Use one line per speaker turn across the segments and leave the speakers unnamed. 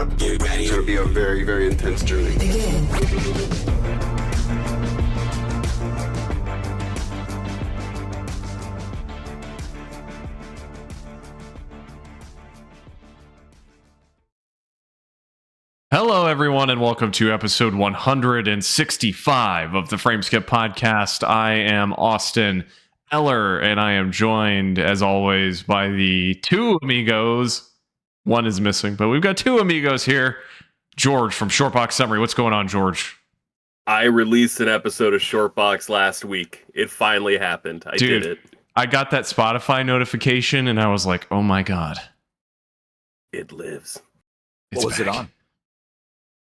up. Get ready. It's going to be a very, very intense journey.
Hello, everyone, and welcome to episode 165 of the Frameskip podcast. I am Andie Eller, and I am joined, as always, by the two amigos. One is missing, but we've got two amigos here. George from Shortbox Summary. What's going on, George?
I released an episode of Shortbox last week. It finally happened. I did it.
I got that Spotify notification, and I was like, oh my god.
It lives.
What was it on?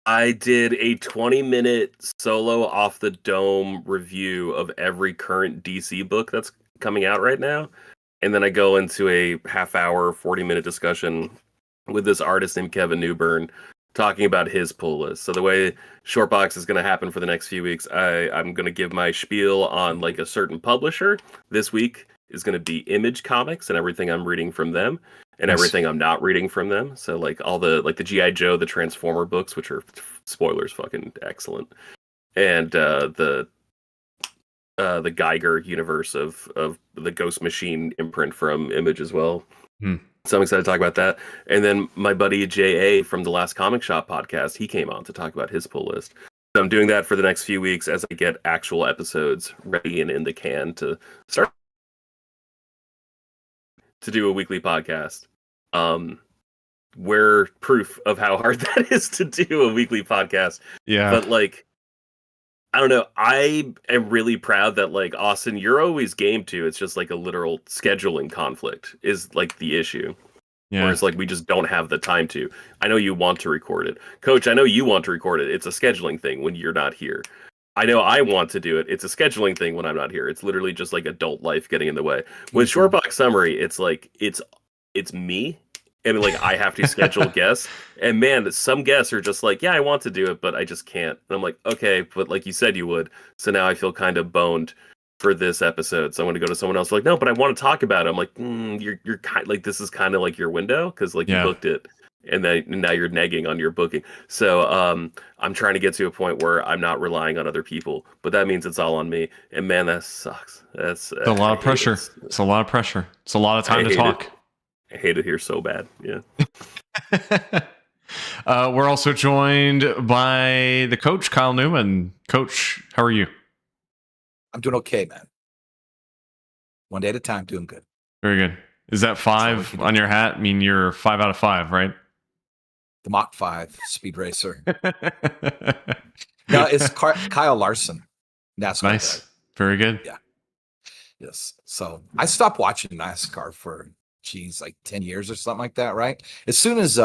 I did a 20-minute solo off the dome review of every current DC book that's coming out right now. And then I go into a half-hour, 40-minute discussion with this artist named Kevin Newburn talking about his pull list. So the way Shortbox is going to happen for the next few weeks, I'm going to give my spiel on like a certain publisher. This week is going to be Image Comics and everything I'm reading from them. And everything I'm not reading from them. So like all the the G.I. Joe, the Transformer books, which are spoilers fucking excellent. And the Geiger universe of the Ghost Machine imprint from Image as well. So I'm excited to talk about that. And then my buddy J.A. from the Last Comic Shop podcast, he came on to talk about his pull list. So I'm doing that for the next few weeks as I get actual episodes ready and in the can to start to do a weekly podcast. We're proof of how hard that is to do a weekly podcast.
Yeah.
But like, I don't know. I am really proud that like Austin, you're always game to. It's just like a literal scheduling conflict is like the issue.
Yeah.
Whereas like we just don't have the time to. I know you want to record it. Coach, I know you want to record it. It's a scheduling thing when you're not here. I know I want to do it. It's a scheduling thing when I'm not here. It's literally just like adult life getting in the way. With Shortbox Summary, it's like it's me. And like I have to schedule guests. And man, some guests are just like, yeah, I want to do it, but I just can't. And I'm like, okay, but like you said you would. So now I feel kind of boned for this episode. So I'm going to go to someone else like, no, but I want to talk about it. I'm like, you're kind like this is kind of like your window because like you booked it. And then now you're negging on your booking. So I'm trying to get to a point where I'm not relying on other people, but that means it's all on me. And man, that sucks. It's a lot of pressure.
It's a lot of pressure. It's a lot of time to talk.
I hate it here so bad. Yeah.
We're also joined by the coach, Kyle Newman. Coach, how are you?
I'm doing okay, man. One day at a time, doing good.
Very good. Is that 5 on your hat? I mean, you're 5 out of 5, right?
The Mach 5 speed racer. No, it's Kyle Larson. NASCAR.
Nice. Guy. Very good.
Yeah. Yes. So I stopped watching NASCAR for, like 10 years or something like that, right? As soon as,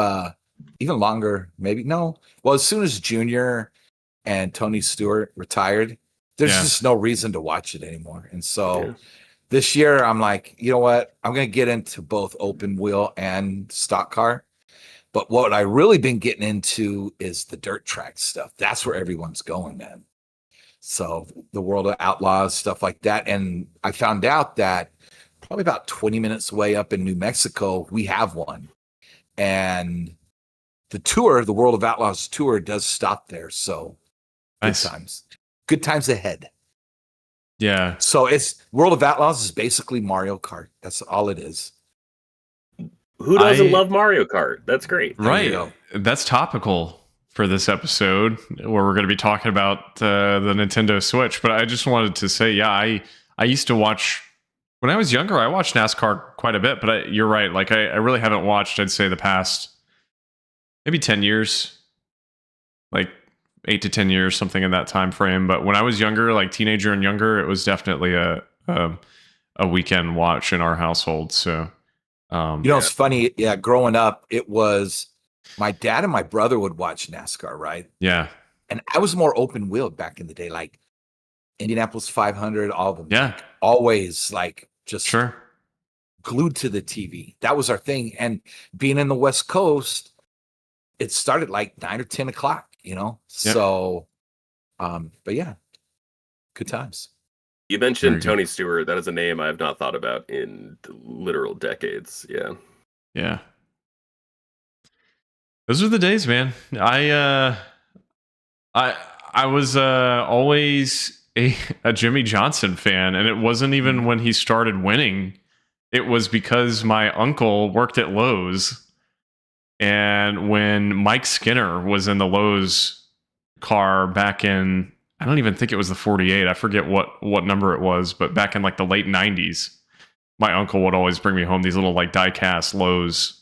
even longer, maybe, no. Well, as soon as Junior and Tony Stewart retired, there's just no reason to watch it anymore. And so this year, I'm like, you know what? I'm going to get into both open wheel and stock car. But what I really been getting into is the dirt track stuff. That's where everyone's going, man. So the World of Outlaws, stuff like that. And I found out that probably about 20 minutes away up in New Mexico, we have one. And the tour, the World of Outlaws tour, does stop there. So
nice.
Good times ahead.
Yeah.
So it's World of Outlaws is basically Mario Kart. That's all it is.
Who doesn't love Mario Kart? That's great.
Right. That's topical for this episode where we're going to be talking about the Nintendo Switch. But I just wanted to say, yeah, I used to watch, when I was younger, I watched NASCAR quite a bit. But you're right. Like I really haven't watched, I'd say, the past maybe 10 years, like 8 to 10 years, something in that time frame. But when I was younger, like teenager and younger, it was definitely a weekend watch in our household. So,
it's funny. Yeah. Growing up, it was my dad and my brother would watch NASCAR, right?
Yeah.
And I was more open wheeled back in the day, like Indianapolis 500, all of them.
Yeah.
Like, always like just
sure.
Glued to the TV. That was our thing. And being in the West Coast, it started like 9 or 10 o'clock, Yep. So, but yeah, good times.
You mentioned Tony Stewart. That is a name I have not thought about in literal decades. Yeah.
Yeah. Those are the days, man. I was always a Jimmy Johnson fan, and it wasn't even when he started winning. It was because my uncle worked at Lowe's, and when Mike Skinner was in the Lowe's car back in, I don't even think it was the 48. I forget what number it was, but back in like the late 90s, my uncle would always bring me home these little like die-cast Lowe's,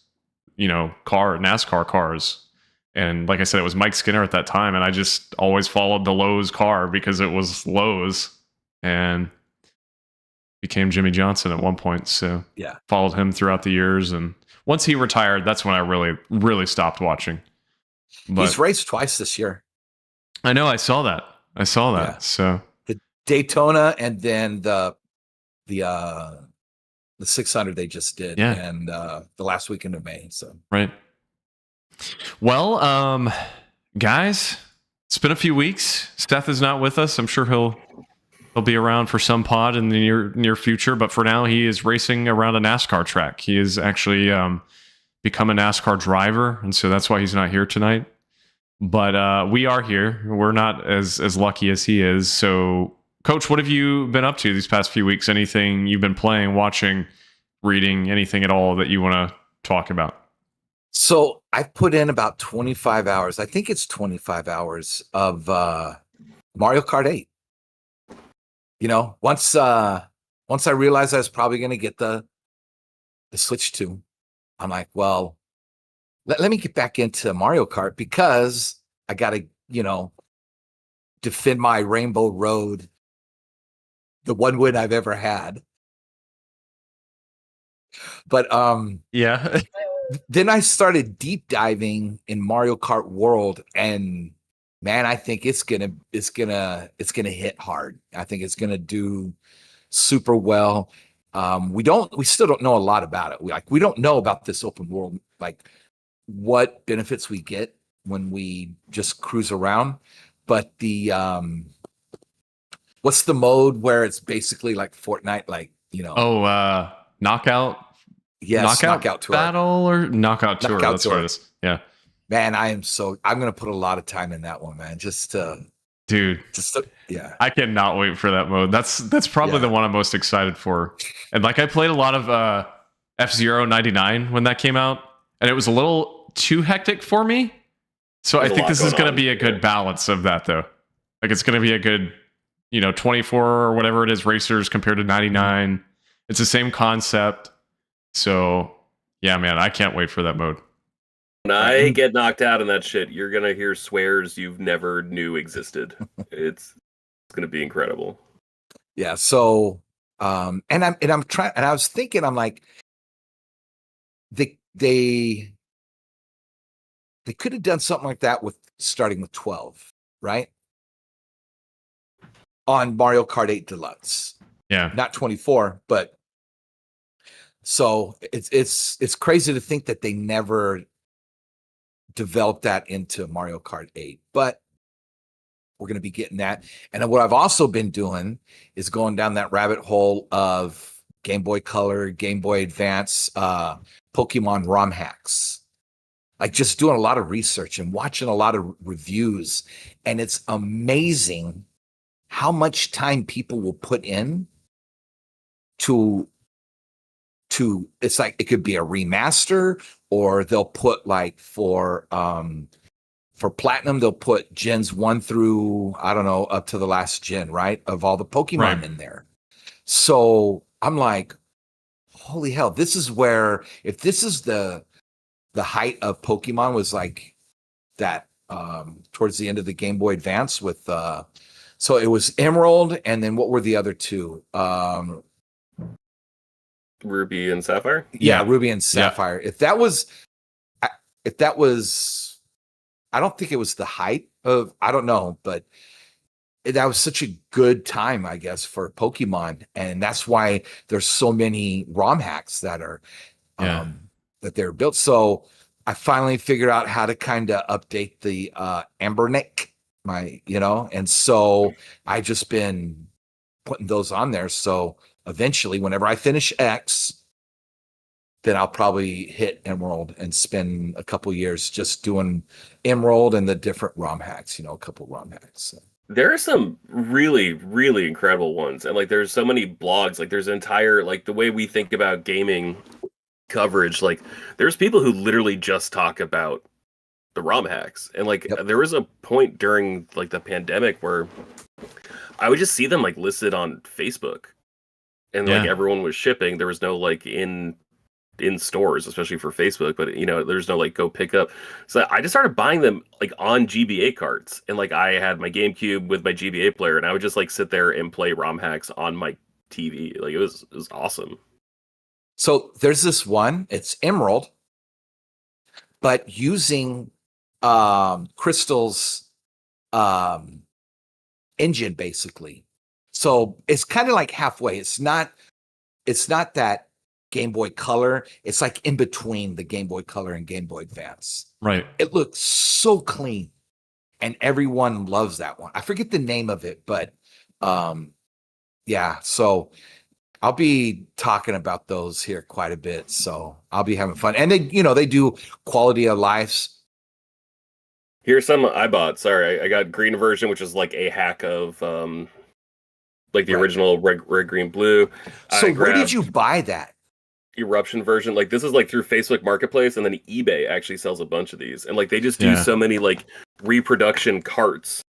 NASCAR cars. And like I said, it was Mike Skinner at that time, and I just always followed the Lowe's car because it was Lowe's, and became Jimmy Johnson at one point. So
Yeah.
followed him throughout the years, and once he retired, that's when I really, really stopped watching. But
He's raced twice this year.
I know, I saw that.
Yeah.
So
The Daytona and then the 600 they just did,
Yeah.
and the last weekend of May. So
right. Well, guys, it's been a few weeks. Seth is not with us. I'm sure he'll be around for some pod in the near future, but for now he is racing around a NASCAR track. He is actually become a NASCAR driver, and so that's why he's not here tonight. But we are here. We're not as lucky as he is. So, Coach, what have you been up to these past few weeks? Anything you've been playing, watching, reading, anything at all that you want to talk about?
So I've put in about 25 hours. I think it's 25 hours of Mario Kart 8. Once I realized I was probably going to get the Switch 2, I'm like, well, let me get back into Mario Kart because I got to, defend my Rainbow Road, the one win I've ever had. But
Yeah.
then I started deep diving in Mario Kart World, and man, I think it's gonna hit hard. I think it's gonna do super well. We still don't know a lot about it. We don't know about this open world, like what benefits we get when we just cruise around. But the what's the mode where it's basically like Fortnite, like
Knockout.
yes, knockout tour.
Battle or knockout tour.
Knockout
That's
tour.
what it is. Yeah.
Man, I'm going to put a lot of time in that one, man.
Dude,
yeah.
I cannot wait for that mode. That's probably the one I'm most excited for. And like I played a lot of F-Zero 99 when that came out, and it was a little too hectic for me. So I think this is going to be a good balance of that, though. Like it's going to be a good, 24 or whatever it is racers compared to 99. It's the same concept. So yeah, man, I can't wait for that mode.
When I get knocked out in that shit, you're gonna hear swears you've never knew existed. It's gonna be incredible.
Yeah. So, and I'm trying, and I was thinking, I'm like, they could have done something like that with starting with 12, right? On Mario Kart 8 Deluxe.
Yeah.
Not 24, but so it's crazy to think that they never developed that into Mario Kart 8, but we're going to be getting that. And what I've also been doing is going down that rabbit hole of Game Boy Color, Game Boy Advance, Pokemon ROM hacks. Like just doing a lot of research and watching a lot of reviews. And it's amazing how much time people will put in to it's like it could be a remaster, or they'll put like for platinum, they'll put gens 1 through, I don't know, up to the last gen, right? Of all the Pokemon in there. So I'm like, holy hell, this is where, if this is the height of Pokemon was like that towards the end of the Game Boy Advance with so it was Emerald, and then what were the other two?
Ruby and Sapphire?
Yeah, Ruby and Sapphire. Yeah. If that was, I don't think it was the height of, I don't know, but that was such a good time, I guess, for Pokemon. And that's why there's so many ROM hacks that are, that they're built. So I finally figured out how to kind of update the Ambernick, and so I just been putting those on there. So eventually, whenever I finish X, then I'll probably hit Emerald and spend a couple years just doing Emerald and the different ROM hacks, a couple ROM hacks. So.
There are some really, really incredible ones. And like there's so many blogs, like there's entire like the way we think about gaming coverage, like there's people who literally just talk about the ROM hacks. And like there was a point during like the pandemic where I would just see them like listed on Facebook. And like everyone was shipping. There was no like in stores, especially for Facebook, but there's no like go pick up. So I just started buying them like on GBA carts, and like I had my GameCube with my GBA player, and I would just like sit there and play ROM hacks on my TV. Like it was awesome.
So there's this one, it's Emerald, but using Crystal's engine basically. So it's kind of like halfway. It's not that Game Boy Color. It's like in between the Game Boy Color and Game Boy Advance.
Right.
It looks so clean, and everyone loves that one. I forget the name of it, but yeah. So I'll be talking about those here quite a bit. So I'll be having fun, and they do quality of life.
Here's some I bought. Sorry, I got green version, which is like a hack of like the original red, green, blue.
So where did you buy that?
Eruption version. Like this is like through Facebook Marketplace, and then eBay actually sells a bunch of these, and like they just do so many like reproduction carts.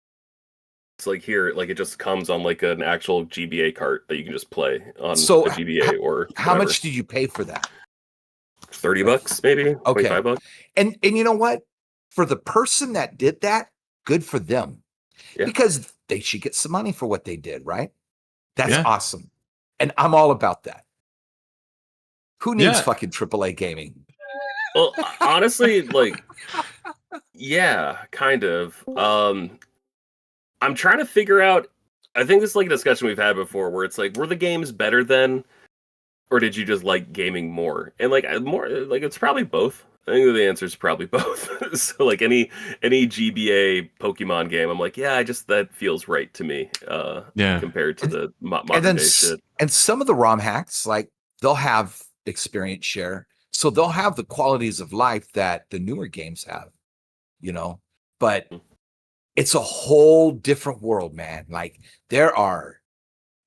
It's like here, like it just comes on like an actual GBA cart that you can just play on a GBA or
how much did you pay for that?
$30 maybe.
Okay.
$25.
And you know what? For the person that did that, good for them. Yeah. Because they should get some money for what they did, right? That's awesome. And I'm all about that. Who needs fucking AAA gaming?
Well, honestly, like, yeah, kind of. I'm trying to figure out, I think this is like a discussion we've had before where it's like, were the games better then? Or did you just like gaming more? And like more, like it's probably both. I think the answer is probably both. So like any GBA Pokemon game, I'm like, yeah, that feels right to me. Compared to the modern day shit.
And some of the ROM hacks, like they'll have experience share, so they'll have the qualities of life that the newer games have, but it's a whole different world, man. Like there are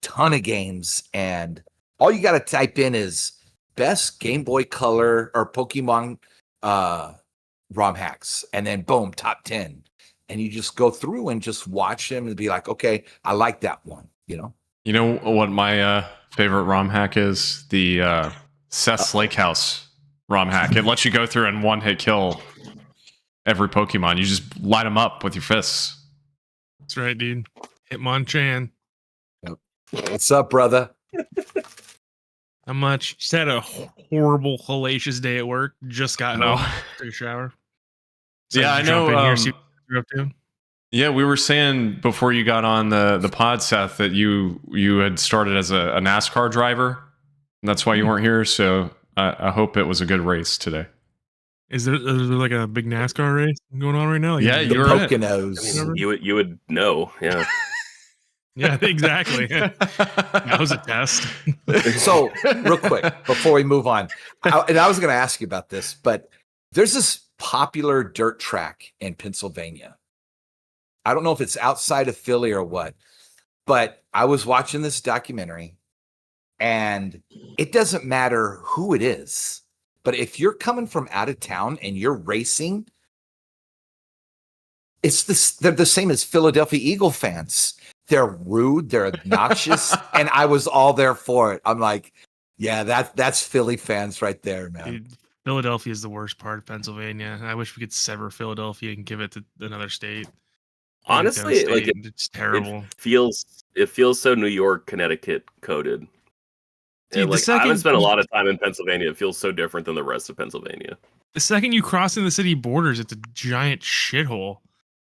a ton of games, and all you got to type in is best Game Boy Color or Pokemon ROM hacks, and then boom, top 10, and you just go through and just watch them and be like, okay, I like that one. You
know what my favorite ROM hack is? The Seth's Lake House ROM hack. It lets you go through and one hit kill every Pokemon. You just light them up with your fists.
That's right, dude. Hitmonchan.
Yep. What's up, brother?
How much? Just had a horrible, hellacious day at work. Just got home. Took a shower. So
I know.
See what you're up to.
Yeah, we were saying before you got on the pod, Seth, that you had started as a NASCAR driver. And that's why you weren't here. So I hope it was a good race today.
Is there like a big NASCAR race going on right now? Like
you were
Poconos.
I mean, you would know. Yeah.
Yeah, exactly. That was a test.
So real quick, before we move on, I was going to ask you about this, but there's this popular dirt track in Pennsylvania. I don't know if it's outside of Philly or what, but I was watching this documentary, and it doesn't matter who it is, but if you're coming from out of town and you're racing, they're the same as Philadelphia Eagle fans. They're rude, they're obnoxious, and I was all there for it. I'm like, yeah, that's Philly fans right there, man.
Dude, Philadelphia is the worst part of Pennsylvania. I wish we could sever Philadelphia and give it to another state.
Honestly, like
it's terrible.
It feels so New York, Connecticut coded.
Dude,
and like I haven't spent a lot of time in Pennsylvania. It feels so different than the rest of Pennsylvania.
The second you cross in the city borders, it's a giant shithole.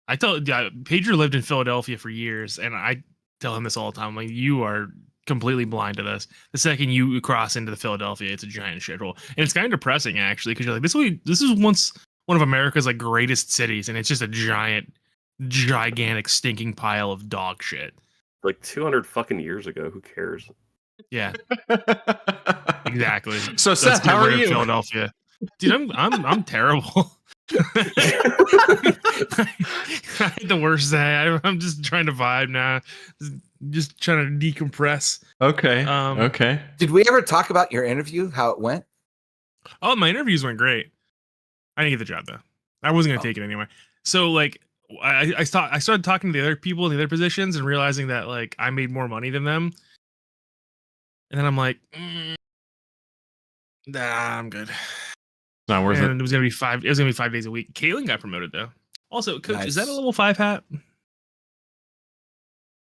I tell Pedro lived in Philadelphia for years, and I tell him this all the time. Like, you are completely blind to this. The second you cross into the Philadelphia, it's a giant shithole, and it's kind of depressing actually, because you're like, this is once one of America's like greatest cities, and it's just a gigantic stinking pile of dog shit.
Like 200 fucking years ago. Who cares?
Yeah. Exactly.
So
Let's
Seth,
get
how are
rid of
you?
Philadelphia. Dude, I'm terrible. I had the worst day. I'm just trying to vibe now. Just trying to decompress.
Okay.
Um,
Okay.
Did we ever talk about your interview? How it went?
Oh, my interviews went great. I didn't get the job though. I wasn't gonna take it anyway. So like, I started talking to the other people in the other positions and realizing that like I made more money than them. And then I'm like, nah, I'm good.
Not worth
And
it.
it was gonna be 5. It was gonna be 5 days a week. Caitlin got promoted though. Also, coach, is that a
Nice.
level 5 hat?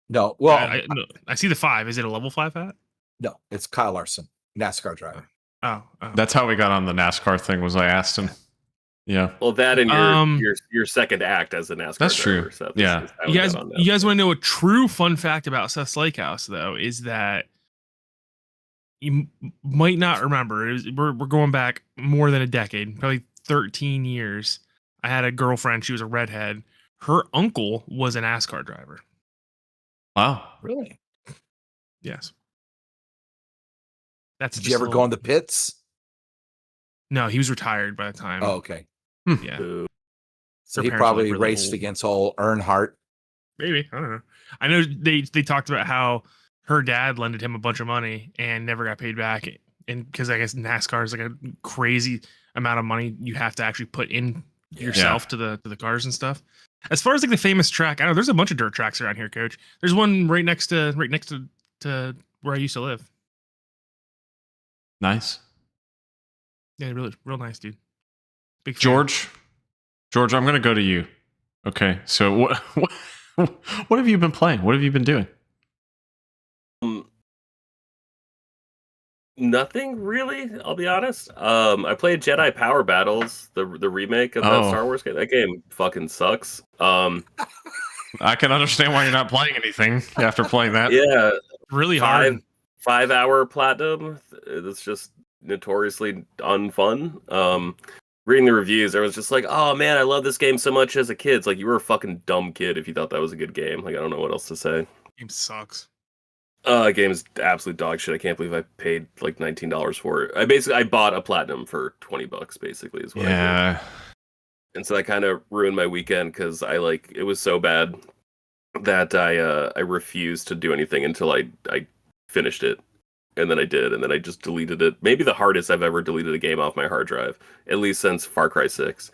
No. Well,
No, I see the 5. Is it a level 5 hat?
no, it's Kyle Larson, NASCAR driver.
Oh.
That's how we got on the NASCAR thing. Was I asked him? Yeah,
Well, that and
Um,
your second act as a NASCAR
that's
driver.
true.
So
Yeah.
You guys want to know a true fun fact about Seth Slakehouse though? Is that you might not remember. We're going back more than a decade, probably 13 years. I had a girlfriend. She was a redhead. Her uncle was a NASCAR driver.
Wow.
Really?
Yes. That's
Did
just
you ever
a
go
little-
in the pits?
No, he was retired by the time.
Oh, okay.
Yeah.
So
Her
he
parents were,
probably
like, really
raced
old.
against old Earnhardt.
Maybe. I don't know. I know they talked about how her dad lended him a bunch of money and never got paid back. And because I guess NASCAR is like a crazy amount of money you have to actually put in yourself to the cars and stuff. As far as like the famous track, I know there's a bunch of dirt tracks around here, coach. There's one right next to where I used to live.
Nice.
Yeah, really real nice, dude. Big fan.
George, I'm going to go to you. Okay. So what have you been playing? What have you been doing?
Nothing really. I'll be honest. I played Jedi Power Battles, the remake of that Star Wars game. That game fucking sucks.
I can understand why you're not playing anything after playing that.
Yeah,
Really hard.
5-hour platinum. It's just notoriously unfun. Reading the reviews, I was just like, oh man, I love this game so much as a kid. It's like you were a fucking dumb kid if you thought that was a good game. Like I don't know what else to say.
Game sucks.
Game is absolute dog shit. I can't believe I paid like $19 for it. I bought a platinum for $20 basically is what I did. And so that kind of ruined my weekend because it was so bad that I refused to do anything until I finished it. And then I did, and then I just deleted it. Maybe the hardest I've ever deleted a game off my hard drive, at least since Far Cry 6.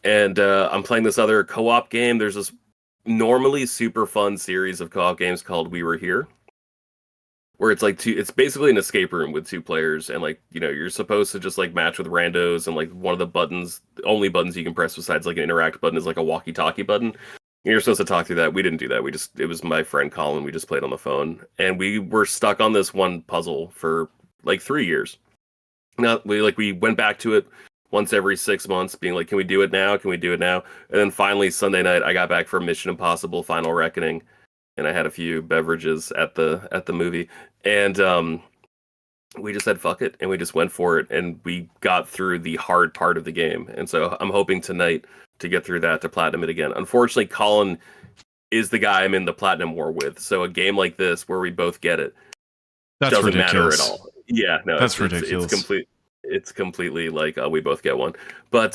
And I'm playing this other co-op game. There's this normally super fun series of co-op games called We Were Here, where it's like it's basically an escape room with 2 players, and like you're supposed to just like match with randos, and like one of the only buttons you can press besides like an interact button is like a walkie-talkie button. You're supposed to talk through that. We didn't do that. It was my friend Colin. We just played on the phone, and we were stuck on this one puzzle for like 3 years. Now we went back to it once every 6 months, being like, "Can we do it now? Can we do it now?" And then finally Sunday night, I got back from Mission Impossible: Final Reckoning, and I had a few beverages at the movie, and we just said fuck it, and we just went for it, and we got through the hard part of the game. And so I'm hoping tonight to get through that to platinum it again. Unfortunately, Colin is the guy I'm in the platinum war with, so a game like this where we both get it doesn't
ridiculous.
matter at all. Yeah, no,
That's ridiculous.
It's completely like we both get one. But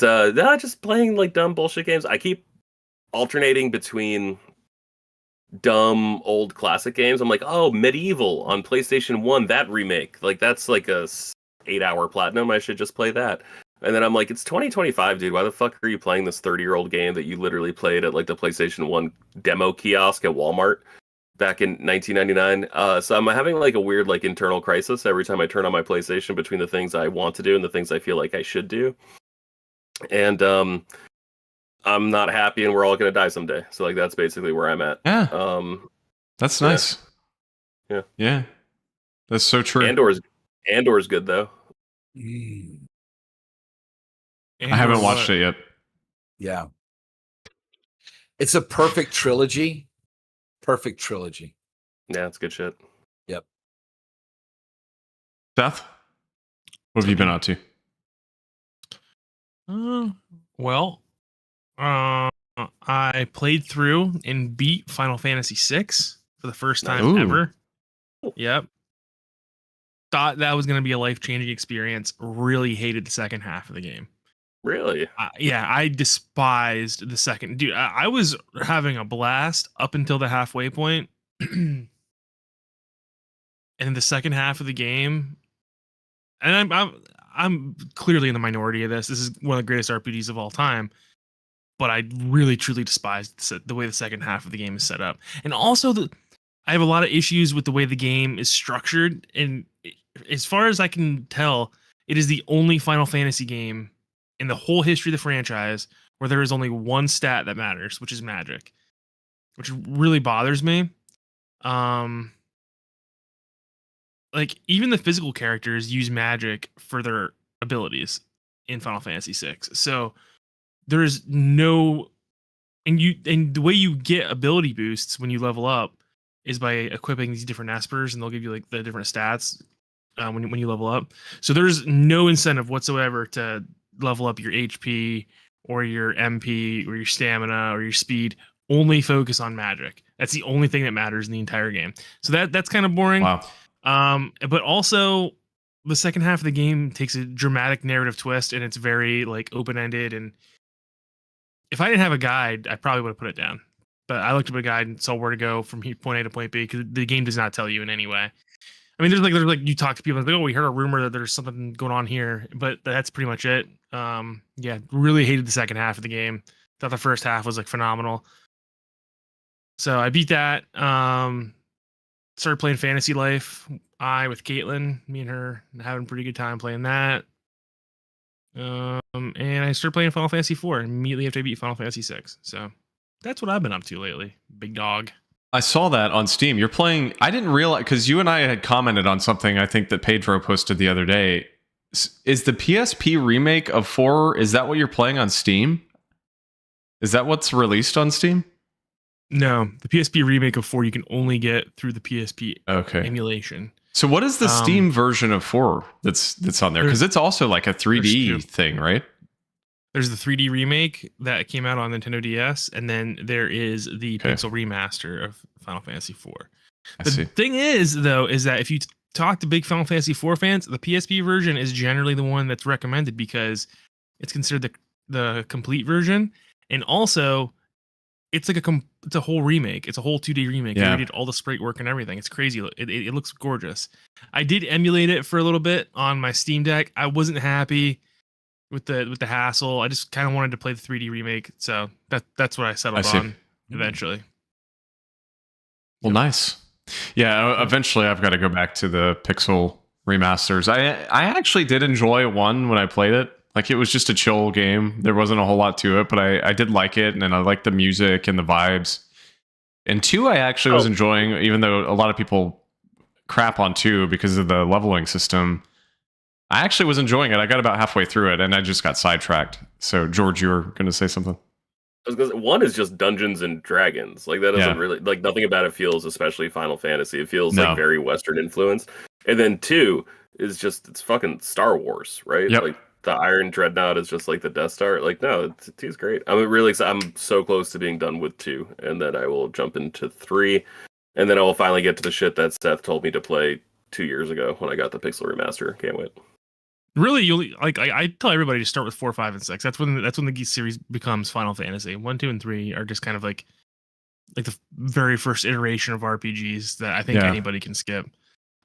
just playing like dumb bullshit games. I keep alternating between dumb old classic games. I'm like, oh, Medieval on PlayStation 1, that remake. Like that's like a 8-hour platinum. I should just play that. And then I'm like, it's 2025, dude. Why the fuck are you playing this 30-year-old game that you literally played at like the PlayStation 1 demo kiosk at Walmart back in 1999? So I'm having like a weird like internal crisis every time I turn on my PlayStation between the things I want to do and the things I feel like I should do. And I'm not happy, and we're all gonna die someday. So like that's basically where I'm at.
Yeah. That's nice. Yeah. That's so true.
Andor's good though.
I haven't watched it yet.
Yeah. It's a perfect trilogy. Perfect trilogy.
Yeah, it's good shit.
Yep.
Seth, what have you been up to?
I played through and beat Final Fantasy VI for the first time
Ooh.
ever. Yep. thought that was going to be a life-changing experience. Really hated the second half of the game.
Really?
Yeah, I despised the second. Dude, I was having a blast up until the halfway point. And in the second half of the game, and I'm clearly in the minority of this. This is one of the greatest RPGs of all time. But I really truly despised the way the second half of the game is set up. And also I have a lot of issues with the way the game is structured. And as far as I can tell, it is the only Final Fantasy game in the whole history of the franchise where there is only one stat that matters, which is magic, which really bothers me. Like even the physical characters use magic for their abilities in Final Fantasy VI. So there's no, and the way you get ability boosts when you level up is by equipping these different espers, and they'll give you like the different stats when you level up. So there's no incentive whatsoever to level up your HP or your MP or your stamina or your speed. Only focus on magic. That's the only thing that matters in the entire game. So that's kind of boring.
Wow.
But also the second half of the game takes a dramatic narrative twist, and it's very like open-ended. And if I didn't have a guide, I probably would have put it down. But I looked up a guide and saw where to go from point A to point B because the game does not tell you in any way. I mean, there's like you talk to people and like, oh, we heard a rumor that there's something going on here, but that's pretty much it. Yeah, really hated the second half of the game. Thought the first half was like phenomenal. So I beat that. Started playing Fantasy Life. With Caitlin, me and her having a pretty good time playing that. And I started playing Final Fantasy IV immediately after I beat Final Fantasy VI. So that's what I've been up to lately. Big dog.
I saw that on Steam. You're playing. I didn't realize because you and I had commented on something I think that Pedro posted the other day. Is the PSP remake of 4? Is that what you're playing on Steam? Is that what's released on Steam?
No, the PSP remake of 4 you can only get through the PSP emulation.
So what is the Steam version of 4 that's on there? Because it's also like a 3D thing, right?
There's the 3D remake that came out on Nintendo DS, and then there is the Pixel remaster of Final Fantasy IV. The thing is, though, is that if you talk to big Final Fantasy IV fans, the PSP version is generally the one that's recommended because it's considered the complete version, and also it's like it's a whole remake. It's a whole 2D remake. They did all the sprite work and everything. It's crazy. It looks gorgeous. I did emulate it for a little bit on my Steam Deck. I wasn't happy with the hassle. I just kind of wanted to play the 3D remake, so that's what I settled on eventually.
Well, nice. Yeah, eventually I've got to go back to the Pixel remasters. I actually did enjoy 1 when I played it. Like it was just a chill game. There wasn't a whole lot to it, but I did like it, and I liked the music and the vibes. And 2 I actually was enjoying, even though a lot of people crap on 2 because of the leveling system. I actually was enjoying it. I got about halfway through it, and I just got sidetracked. So, George, you were going to say something?
I was gonna say, 1 is just Dungeons and Dragons. Like that doesn't really like nothing about it feels especially Final Fantasy. It feels like very Western influence. And then 2 is just it's fucking Star Wars, right?
Yep.
Like the Iron Dreadnought is just like the Death Star. Like no, 2 is great. I'm really excited. I'm so close to being done with 2, and then I will jump into 3, and then I will finally get to the shit that Seth told me to play 2 years ago when I got the Pixel remaster. Can't wait.
Really, you'll like I tell everybody to start with 4, 5, and 6. That's when the series becomes Final Fantasy. 1, 2, and 3 are just kind of like the very first iteration of RPGs that I think anybody can skip.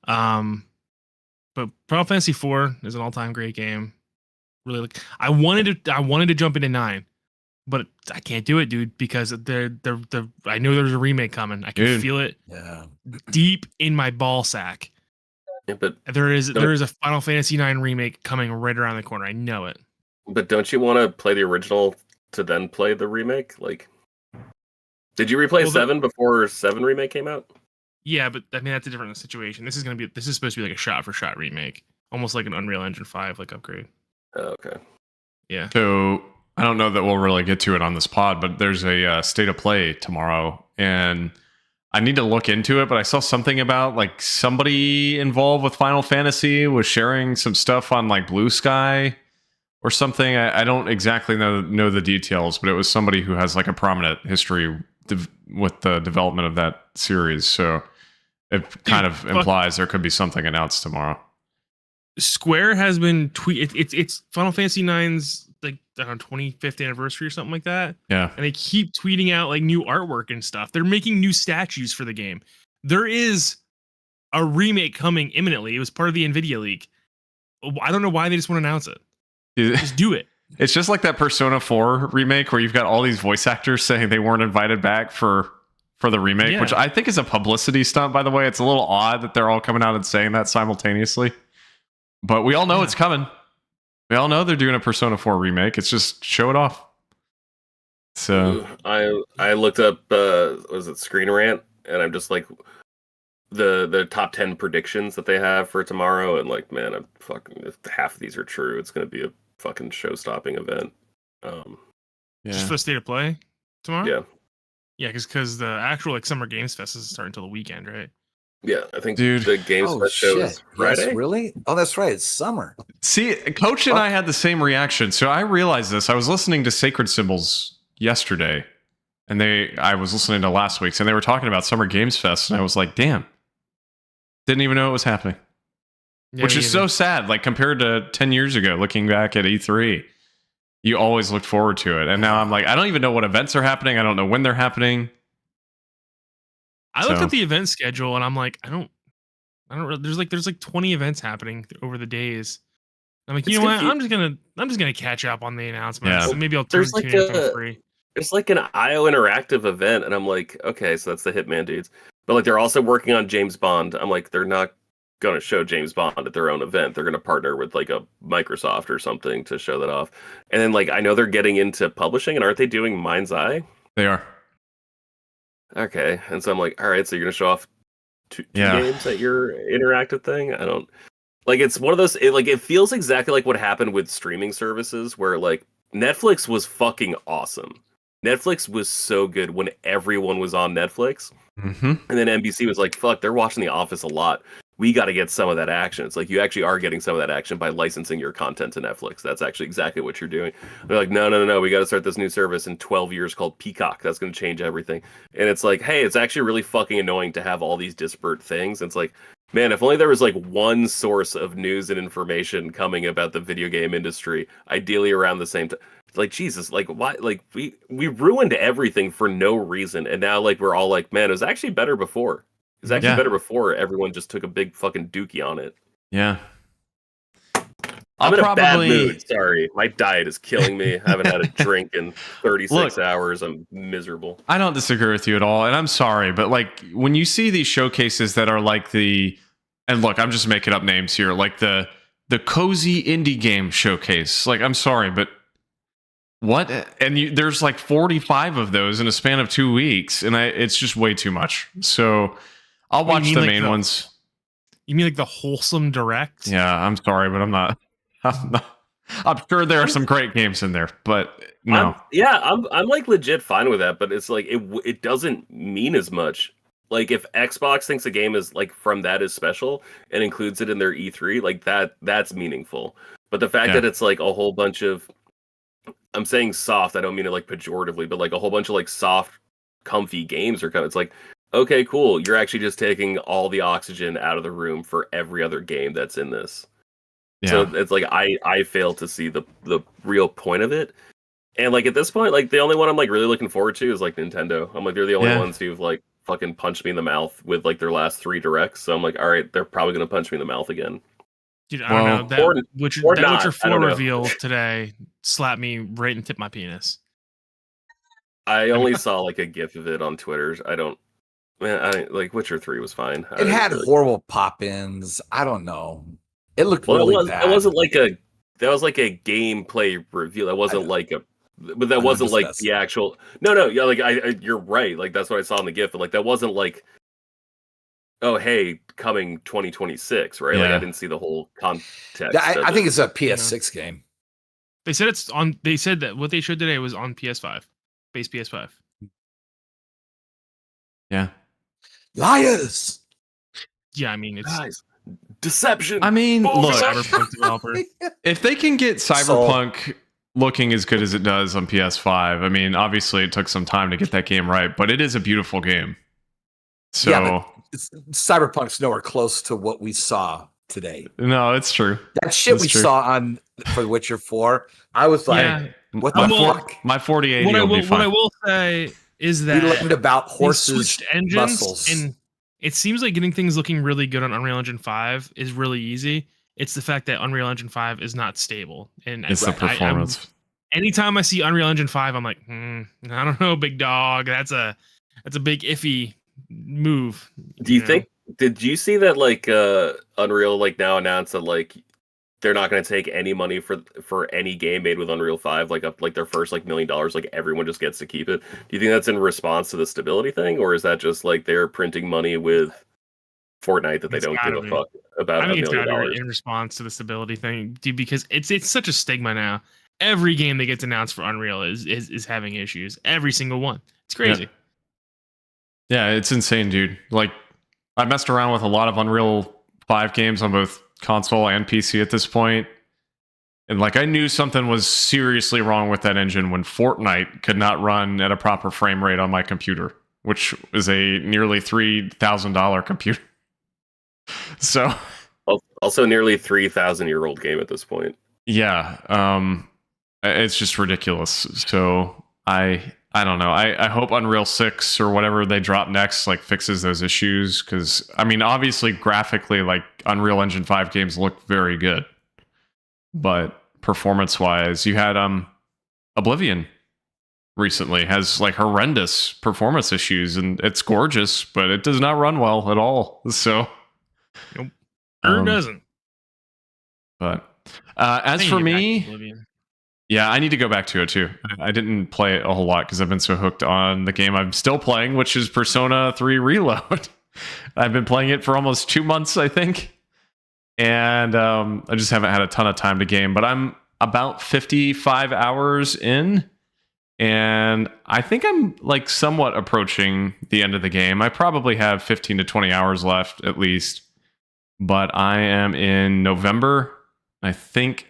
But Final Fantasy 4 is an all-time great game. Really, I wanted to jump into 9, but I can't do it, dude, because I know there's a remake coming. I can feel it deep in my ball sack.
Yeah, but
there is a Final Fantasy 9 remake coming right around the corner. I know it.
But don't you want to play the original to then play the remake? Like, did you replay 7 before 7 remake came out?
Yeah, but I mean that's a different situation. This is supposed to be like a shot for shot remake, almost like an Unreal Engine 5 like upgrade.
Oh, okay.
Yeah.
So I don't know that we'll really get to it on this pod, but there's a state of play tomorrow, and I need to look into it. But I saw something about like somebody involved with Final Fantasy was sharing some stuff on like Blue Sky or something. I don't exactly know the details, but it was somebody who has like a prominent history with the development of that series. So it kind of implies there could be something announced tomorrow.
Square has been it's Final Fantasy IX's like 25th anniversary or something like that.
Yeah.
And they keep tweeting out like new artwork and stuff. They're making new statues for the game. There is a remake coming imminently. It was part of the Nvidia leak. I don't know why they just want to announce it. Just do it.
It's just like that Persona 4 remake where you've got all these voice actors saying they weren't invited back for the remake, which I think is a publicity stunt, by the way. It's a little odd that they're all coming out and saying that simultaneously. But we all know it's coming. We all know they're doing a Persona 4 remake. It's just show it off. So
I looked up was it Screen Rant, and I'm just like the top 10 predictions that they have for tomorrow, and like, man, I'm fucking, if half of these are true, it's gonna be a fucking show-stopping event.
Just for the state of play tomorrow. Yeah, because the actual like Summer Games Fest doesn't start until the weekend, right?
Yeah, I think the Games Fest show is Friday.
Yes, really? Oh, that's right. It's summer.
See, Coach and I had the same reaction. So I realized this. I was listening to Sacred Symbols yesterday, and I was listening to last week's, and they were talking about Summer Games Fest, and I was like, damn, didn't even know it was happening. Yeah, which is so sad. Like compared to 10 years ago, looking back at E3, you always looked forward to it, and now I'm like, I don't even know what events are happening. I don't know when they're happening.
I looked at the event schedule and I'm like, I don't there's like 20 events happening over the days. I'm like, you know what? I'm just gonna catch up on the announcements.
Yeah.
And maybe I'll turn to it for free.
It's like an IO Interactive event, and I'm like, okay, so that's the Hitman dudes. But like they're also working on James Bond. I'm like, they're not gonna show James Bond at their own event. They're gonna partner with like a Microsoft or something to show that off. And then like I know they're getting into publishing, and aren't they doing Mind's Eye?
They are.
Okay, and so I'm like, all right, so you're gonna show off two games at your interactive thing? I don't like. It's one of those. It feels exactly like what happened with streaming services, where like Netflix was fucking awesome. Netflix was so good when everyone was on Netflix, and then NBC was like, "Fuck, they're watching The Office a lot. We got to get some of that action." It's like you actually are getting some of that action by licensing your content to Netflix. That's actually exactly what you're doing. They're like, no. We got to start this new service in 12 years called Peacock. That's going to change everything. And it's like, hey, it's actually really fucking annoying to have all these disparate things. And it's like, man, if only there was like one source of news and information coming about the video game industry, ideally around the same time. Like, Jesus, like why? Like we ruined everything for no reason, and now like we're all like, man, it was actually better before. It was actually better before everyone just took a big fucking dookie on it.
Yeah.
I'm in a bad mood. Sorry. My diet is killing me. I haven't had a drink in 36 hours. I'm miserable.
I don't disagree with you at all. And I'm sorry, but like when you see these showcases that are like and look, I'm just making up names here, like the cozy indie game showcase. Like, I'm sorry, but what? And there's like 45 of those in a span of 2 weeks. And it's just way too much. So I'll watch the main ones.
You mean like the wholesome direct?
Yeah, I'm sorry, but I'm not. I'm sure there are some great games in there, but no.
I'm like legit fine with that, but it's like it doesn't mean as much. Like if Xbox thinks a game is like from that is special and includes it in their E3, like that's meaningful. But the fact that it's like a whole bunch of, I'm saying soft, I don't mean it like pejoratively, but like a whole bunch of like soft, comfy games are coming. It's like, okay, cool. You're actually just taking all the oxygen out of the room for every other game that's in this. Yeah. So it's like I fail to see the real point of it. And like at this point, like the only one I'm like really looking forward to is like Nintendo. I'm like, they're the only ones who've like fucking punched me in the mouth with like their last 3 directs. So I'm like, all right, they're probably gonna punch me in the mouth again.
Dude, I don't know. That Witcher 4 reveal today slapped me right and tipped my penis.
I only saw like a gif of it on Twitter. I like Witcher 3 was fine.
It had horrible pop-ins. I don't know. It looked really bad.
It wasn't like that was like a gameplay reveal. That wasn't like but that wasn't like the actual. No. Yeah, like you're right. Like that's what I saw in the GIF. But like that wasn't like, oh hey, coming 2026, right? Yeah. Like I didn't see the whole context.
Yeah, I think it's a PS6 game.
They said it's on. They said that what they showed today was on PS5, base PS5.
Yeah.
Liars.
Yeah, I mean it's.
Guys. Deception.
I mean, look,
Cyberpunk developer.
If they can get Cyberpunk looking as good as it does on PS5, I mean, obviously it took some time to get that game right, but it is a beautiful game. So
yeah, Cyberpunk's nowhere close to what we saw today.
No, it's true.
That shit
That's
we
true.
saw on for The Witcher 4, I was like,
Yeah.
what
my
the
Well,
fuck?
my 4080
What I
will be
will what I
fine.
will say is
We
that
learned about
they
horses'
switched engines,
muscles.
and it seems like getting things looking really good on Unreal Engine 5 is really easy. It's the fact that Unreal Engine 5 is not stable, and
It's the performance.
anytime I see Unreal Engine 5, I'm like, I don't know, big dog. That's a big iffy move.
Do you
know?
think? Did you see that like Unreal like now announced that like they're not going to take any money for any game made with Unreal 5, like up like their first like $1 million, like everyone just gets to keep it? Do you think that's in response to the stability thing, or is that just like they're printing money with Fortnite that they
It's
don't give
gotta
a
be.
fuck about
I
$1
think it's
million?
gotta be in response to the stability thing, dude, because it's such a stigma now. Every game that gets announced for Unreal is having issues. Every single one. It's crazy.
Yeah, it's insane, dude. Like, I messed around with a lot of Unreal 5 games on both console and PC at this point. And like, I knew something was seriously wrong with that engine when Fortnite could not run at a proper frame rate on my computer, which is a nearly $3,000 computer. So,
Also, nearly 3,000-year-old game at this point.
yeah, it's just ridiculous. So I don't know. I hope Unreal 6 or whatever they drop next like fixes those issues, because I mean, obviously graphically, like Unreal Engine 5 games look very good, but performance wise, you had Oblivion recently has like horrendous performance issues, and it's gorgeous, but it does not run well at all. So
Nope. Sure doesn't.
But as for me, yeah, I need to go back to it too. I didn't play it a whole lot because I've been so hooked on the game I'm still playing, which is Persona 3 Reload. I've been playing it for almost 2 months, I think. And I just haven't had a ton of time to game, but I'm about 55 hours in. And I think I'm like somewhat approaching the end of the game. I probably have 15 to 20 hours left at least. But I am in November. I think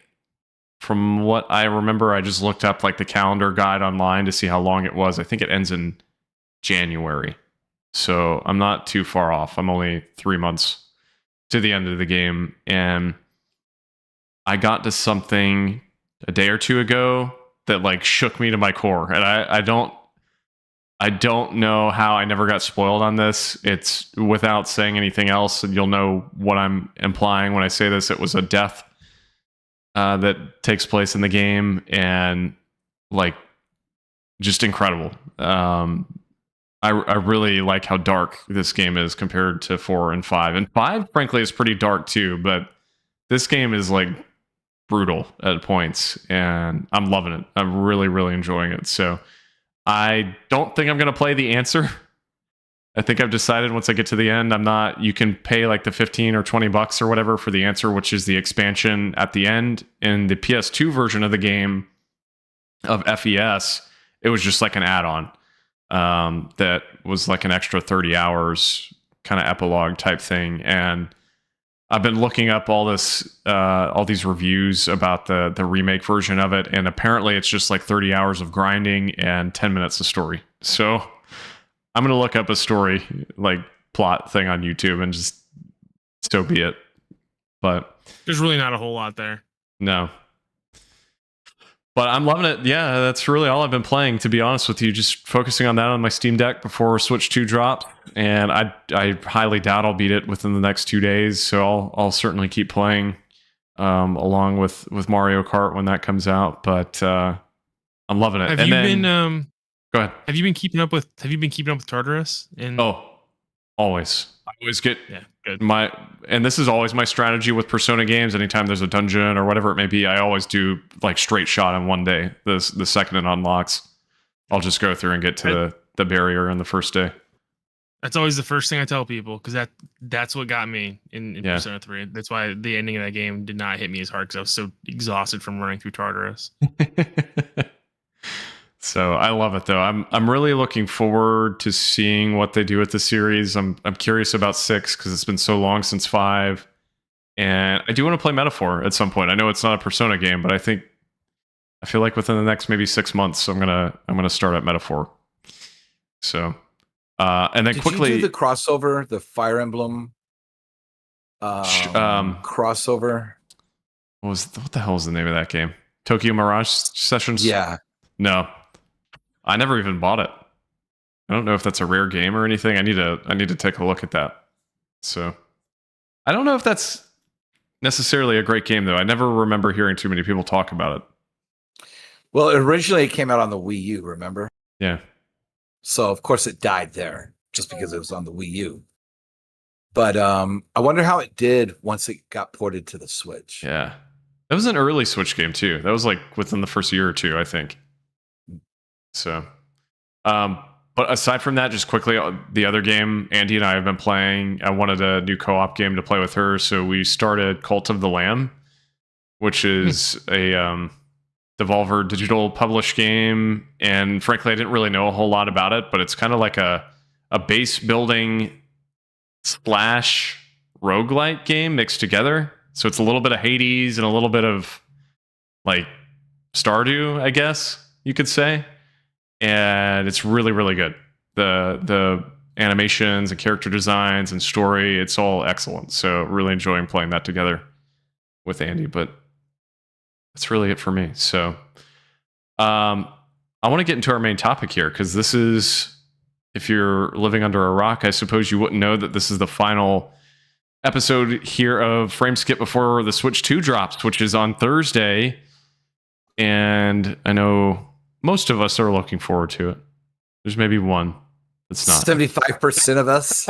from what I remember, I just looked up like the calendar guide online to see how long it was. I think it ends in January. So I'm not too far off. I'm only 3 months to the end of the game. And I got to something a day or two ago that like shook me to my core. And I don't know how I never got spoiled on this. It's without saying anything else, and you'll know what I'm implying when I say this. It was a death that takes place in the game, and like just incredible. I really like how dark this game is compared to 4 and 5. And 5, frankly, is pretty dark too, but this game is like brutal at points, and I'm loving it. I'm really, really enjoying it. So I don't think I'm going to play The Answer. I think I've decided once I get to the end, I'm not, you can pay like the 15 or 20 bucks or whatever for The Answer, which is the expansion at the end. In the PS2 version of the game of FES, it was just like an add-on that was like an extra 30 hours kind of epilogue type thing. And I've been looking up all these reviews about the remake version of it, and apparently it's just like 30 hours of grinding and 10 minutes of story. So I'm gonna look up a story like plot thing on YouTube and just so be it. But
there's really not a whole lot there.
No. But I'm loving it. Yeah, that's really all I've been playing, to be honest with you. Just focusing on that on my Steam Deck before Switch 2 drops. And I highly doubt I'll beat it within the next 2 days. So I'll certainly keep playing along with Mario Kart when that comes out. But I'm loving it.
Have you been
go ahead.
Have you been keeping up with Tartarus?
Always. I always get
good.
And this is always my strategy with Persona games. Anytime there's a dungeon or whatever it may be, I always do like straight shot in one day. The second it unlocks, I'll just go through and get to the barrier on the first day.
That's always the first thing I tell people, because that's what got me in Persona 3. That's why the ending of that game did not hit me as hard, because I was so exhausted from running through Tartarus.
So I love it though. I'm really looking forward to seeing what they do with the series. I'm curious about 6 because it's been so long since 5, and I do want to play Metaphor at some point. I know it's not a Persona game, but I feel like within the next maybe 6 months, I'm gonna start at Metaphor. So, and then
Did
quickly,
you do the crossover, the Fire Emblem Crossover.
What the hell was the name of that game? Tokyo Mirage Sessions?
Yeah.
No, I never even bought it. I don't know if that's a rare game or anything. I need to take a look at that. So I don't know if that's necessarily a great game though. I never remember hearing too many people talk about it.
Well, originally it came out on the Wii U, remember?
Yeah.
So of course it died there just because it was on the Wii U. But I wonder how it did once it got ported to the Switch.
Yeah. That was an early Switch game too. That was like within the first year or two, I think. So, but aside from that, just quickly, the other game Andie and I have been playing, I wanted a new co-op game to play with her, so we started Cult of the Lamb, which is a Devolver Digital published game, and frankly, I didn't really know a whole lot about it, but it's kind of like a base building splash roguelike game mixed together. So it's a little bit of Hades and a little bit of like Stardew, I guess you could say. And it's really, really good. The animations and character designs and story, it's all excellent. So really enjoying playing that together with Andie. But that's really it for me. So I want to get into our main topic here, because this is, if you're living under a rock, I suppose you wouldn't know that this is the final episode here of Frame Skip before the Switch 2 drops, which is on Thursday. And I know most of us are looking forward to it. There's maybe one that's not.
75% of us.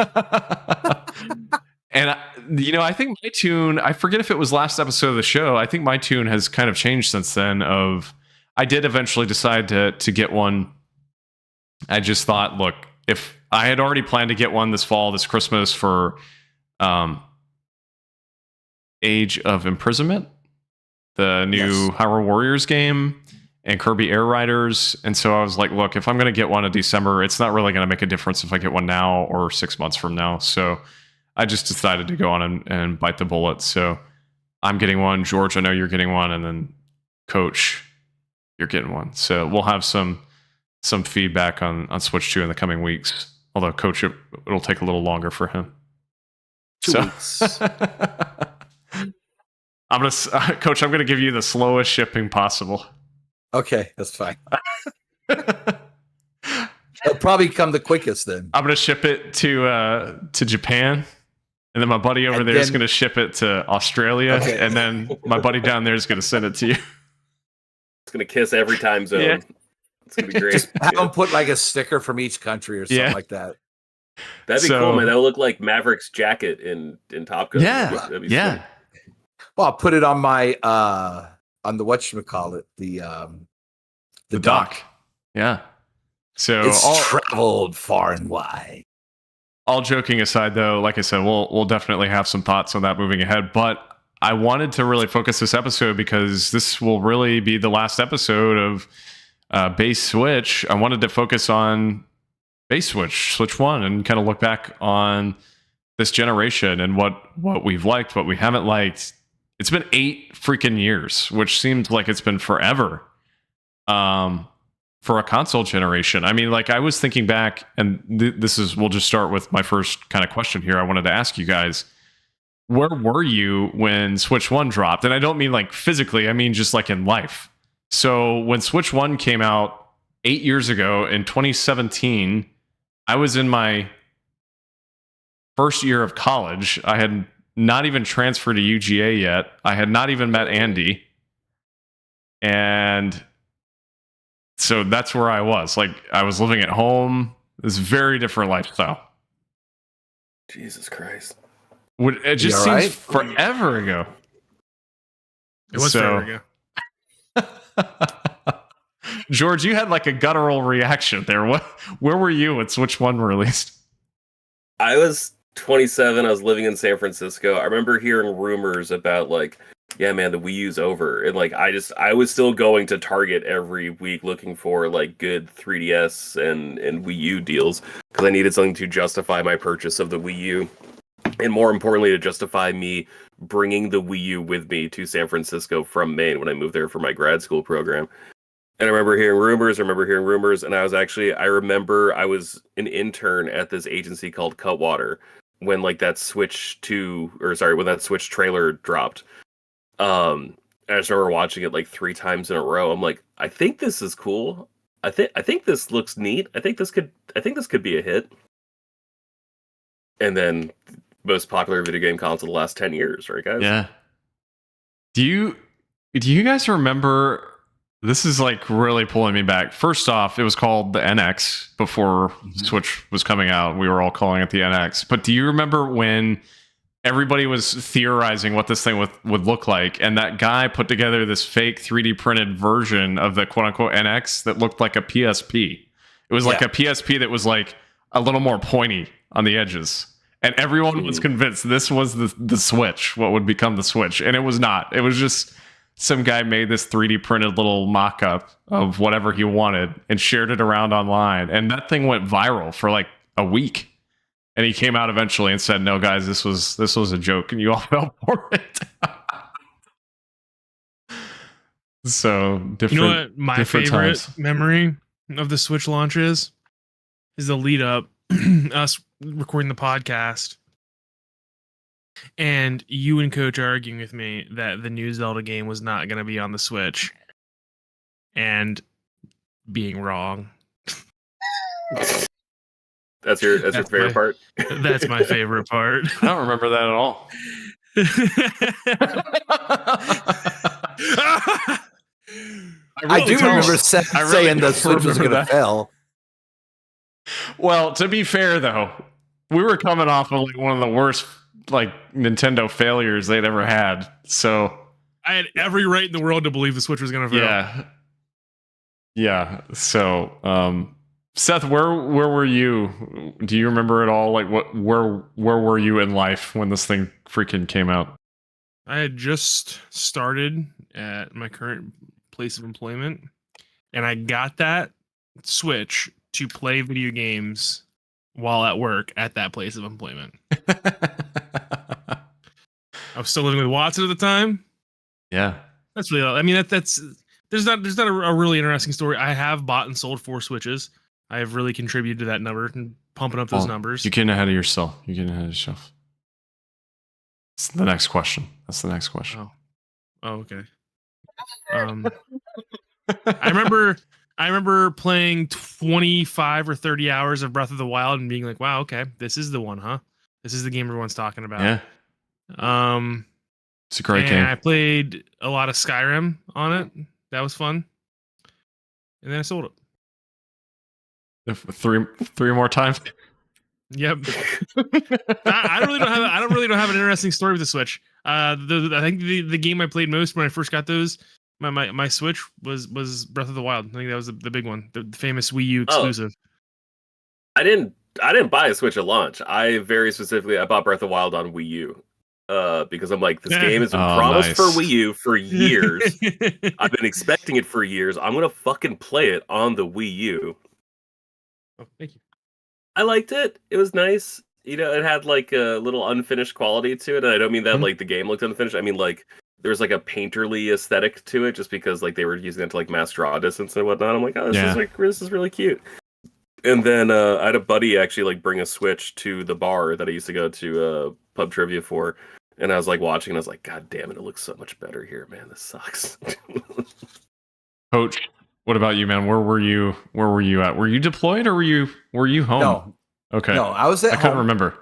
And, I think my tune, I forget if it was last episode of the show, I think my tune has kind of changed since then. I did eventually decide to get one. I just thought, look, if I had already planned to get one this fall, this Christmas for Age of Imprisonment, the new Hyrule Warriors game, and Kirby Air Riders. And so I was like, look, if I'm going to get one in December, it's not really going to make a difference if I get one now or 6 months from now. So I just decided to go on and bite the bullet. So I'm getting one. George, I know you're getting one. And then Coach, you're getting one. So we'll have some feedback on Switch 2 in the coming weeks. Although Coach, it'll take a little longer for him.
2 weeks.
Coach, I'm gonna give you the slowest shipping possible.
Okay, that's fine. It'll probably come the quickest then.
I'm gonna ship it to Japan, and then my buddy over there is gonna ship it to Australia,
Okay.
and then my buddy down there is gonna send it to you.
It's gonna kiss every time zone.
Yeah.
It's gonna be great.
Just have them put like a sticker from each country or something like that.
That'd be cool, man. That would look like Maverick's jacket in Top Gun. That'd be
yeah.
sick.
Well, I'll put it on my on the whatchamacallit, the dock.
Yeah. So
It's traveled far and wide.
all joking aside, though, like I said, we'll definitely have some thoughts on that moving ahead. But I wanted to really focus this episode because this will really be the last episode of Base Switch. I wanted to focus on Base Switch 1, and kind of look back on this generation and what we've liked, what we haven't liked. It's been 8 freaking years, which seems like it's been forever for a console generation. I mean, like, I was thinking back, and we'll just start with my first kind of question here. I wanted to ask you guys, where were you when Switch 1 dropped? And I don't mean like physically, I mean just like in life. So when Switch 1 came out 8 years ago in 2017, I was in my first year of college. I had not even transferred to UGA yet. I had not even met Andie. And so that's where I was. Like, I was living at home. This very different lifestyle.
Jesus Christ.
It just seems forever ago.
It was forever ago.
George, you had like a guttural reaction there. Where were you when Switch 1 released?
I was 27. I was living in San Francisco. I remember hearing rumors about like, yeah, man, the Wii U's over. And like, I was still going to Target every week looking for like good 3DS and Wii U deals because I needed something to justify my purchase of the Wii U. And more importantly, to justify me bringing the Wii U with me to San Francisco from Maine when I moved there for my grad school program. And I remember hearing rumors, and I remember I was an intern at this agency called Cutwater. when like that Switch 2 or sorry, when that Switch trailer dropped. I just remember watching it like 3 times in a row. I'm like, I think this is cool. I think this looks neat. I think this could be a hit. And then most popular video game console the last 10 years, right guys?
Yeah. Do you guys remember, this is like really pulling me back. First off, it was called the NX before Switch was coming out. We were all calling it the NX. But do you remember when everybody was theorizing what this thing would look like, and that guy put together this fake 3D printed version of the quote-unquote NX that looked like a PSP? It was like a PSP that was like a little more pointy on the edges. And everyone was convinced this was the Switch, what would become the Switch. And it was not. It was just some guy made this 3D printed little mock-up of whatever he wanted and shared it around online. And that thing went viral for like a week. And he came out eventually and said, "No, guys, this was a joke, and you all fell for it." So different.
You know what my favorite
times.
memory of the Switch launch is the lead up, us recording the podcast, and you and Coach arguing with me that the new Zelda game was not going to be on the Switch, and being wrong.
That's your favorite part?
That's my favorite part.
I don't remember that at all.
I do remember saying the Switch was going to fail.
Well, to be fair, though, we were coming off of like one of the worst like Nintendo failures they'd ever had. So
I had every right in the world to believe the Switch was going to fail.
Yeah. So, Seth, where were you? Do you remember at all? Like, where were you in life when this thing freaking came out?
I had just started at my current place of employment, and I got that Switch to play video games while at work at that place of employment. I was still living with Watson at the time.
Yeah,
that's really. I mean, that's there's not a really interesting story. I have bought and sold 4 Switches. I have really contributed to that number and pumping up those numbers.
You're getting ahead of yourself. That's the next question.
Oh, okay. I remember playing 25 or 30 hours of Breath of the Wild and being like, wow, okay, this is the one, huh? This is the game everyone's talking about.
Yeah. It's a great game.
I played a lot of Skyrim on it. That was fun. And then I sold it.
3 more times.
Yep. I don't really have an interesting story with the Switch. I think the game I played most when I first got those my Switch was Breath of the Wild. I think that was the big one, the famous Wii U exclusive.
I didn't buy a Switch at launch. I bought Breath of the Wild on Wii U. Because I'm like, this game has been promised for Wii U for years. I've been expecting it for years. I'm gonna fucking play it on the Wii U.
Oh, thank you.
I liked it. It was nice. You know, it had like a little unfinished quality to it. And I don't mean that like the game looked unfinished. I mean like there was like a painterly aesthetic to it, just because like they were using it to like mask draw distance and whatnot. I'm like, oh, this is really cute. And then I had a buddy actually like bring a Switch to the bar that I used to go to pub trivia for. And I was like watching and I was like, God damn it looks so much better here, man. This sucks.
Coach, what about you, man? Where were you at? Were you deployed or were you home?
No.
Okay.
No, I was at home.
I couldn't remember.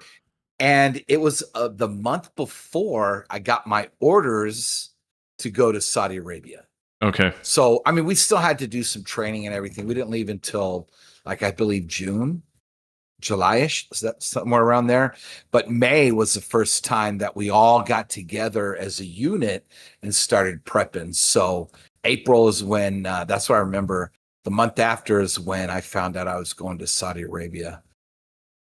And it was the month before I got my orders to go to Saudi Arabia.
Okay.
So, I mean, we still had to do some training and everything. We didn't leave until like, I believe July-ish, is that somewhere around there? But May was the first time that we all got together as a unit and started prepping. So April is when, that's what I remember. The month after is when I found out I was going to Saudi Arabia.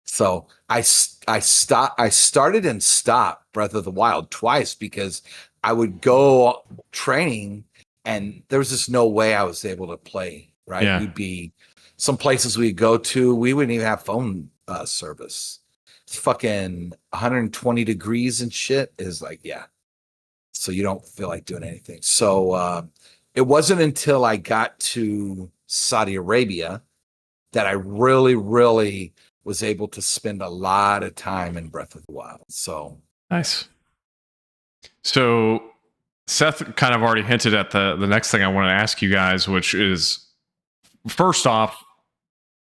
So I started and stopped Breath of the Wild twice because I would go training and there was just no way I was able to play, right?
Yeah.
We'd be some places we'd go to, we wouldn't even have phone service. It's fucking 120 degrees and shit is like, yeah. So you don't feel like doing anything. So it wasn't until I got to Saudi Arabia that I really was able to spend a lot of time in Breath of the Wild. So
Nice. So Seth kind of already hinted at the next thing I want to ask you guys, which is, first off,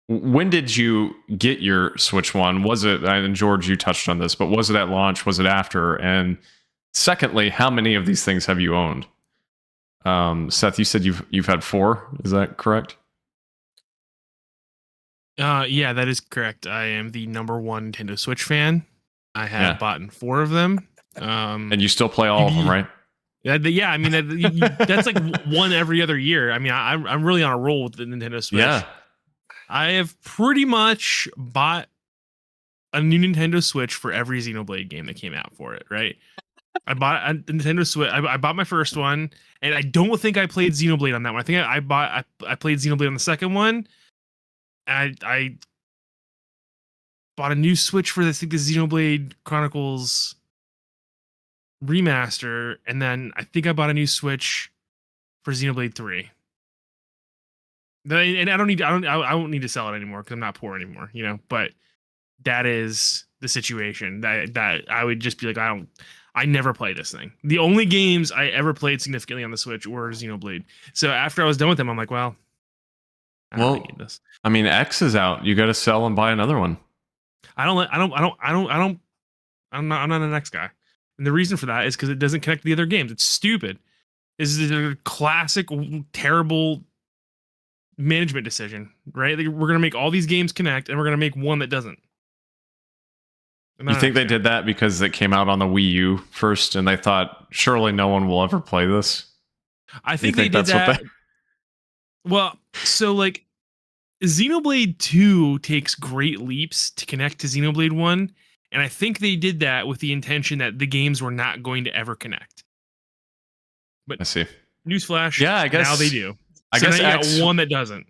when did you get your Switch One? Was it, and George, you touched on this, but was it at launch? Was it after? And secondly, how many of these things have you owned? Seth, you said you've had 4. Is that correct?
Yeah, that is correct. I am the number 1 Nintendo Switch fan. I have bought 4 of them.
And you still play all of them, right?
Yeah, I mean that's like one every other year. I mean, I'm really on a roll with the Nintendo Switch.
Yeah.
I have pretty much bought a new Nintendo Switch for every Xenoblade game that came out for it, right? I bought a Nintendo Switch. I bought my first one, and I don't think I played Xenoblade on that one. I think I played Xenoblade on the second one. I bought a new Switch for this, I think, the Xenoblade Chronicles remaster, and then I think I bought a new Switch for Xenoblade 3. And I won't need to sell it anymore because I'm not poor anymore, you know. But that is the situation. That I would just be like, I never play this thing. The only games I ever played significantly on the Switch were Xenoblade. So after I was done with them, I'm like, well, I don't really need this.
I mean, X is out. You got to sell and buy another one.
I'm not an X guy. And the reason for that is because it doesn't connect to the other games. It's stupid. This is a classic, terrible management decision, right? We're going to make all these games connect, and we're going to make one that doesn't.
You think they did that because it came out on the Wii U first, and they thought, surely no one will ever play this?
I think they did that. Well, so like Xenoblade 2 takes great leaps to connect to Xenoblade 1. And I think they did that with the intention that the games were not going to ever connect. But
I see.
Newsflash.
Yeah, I guess
now they do.
I
so
guess
now you
X,
got one that doesn't.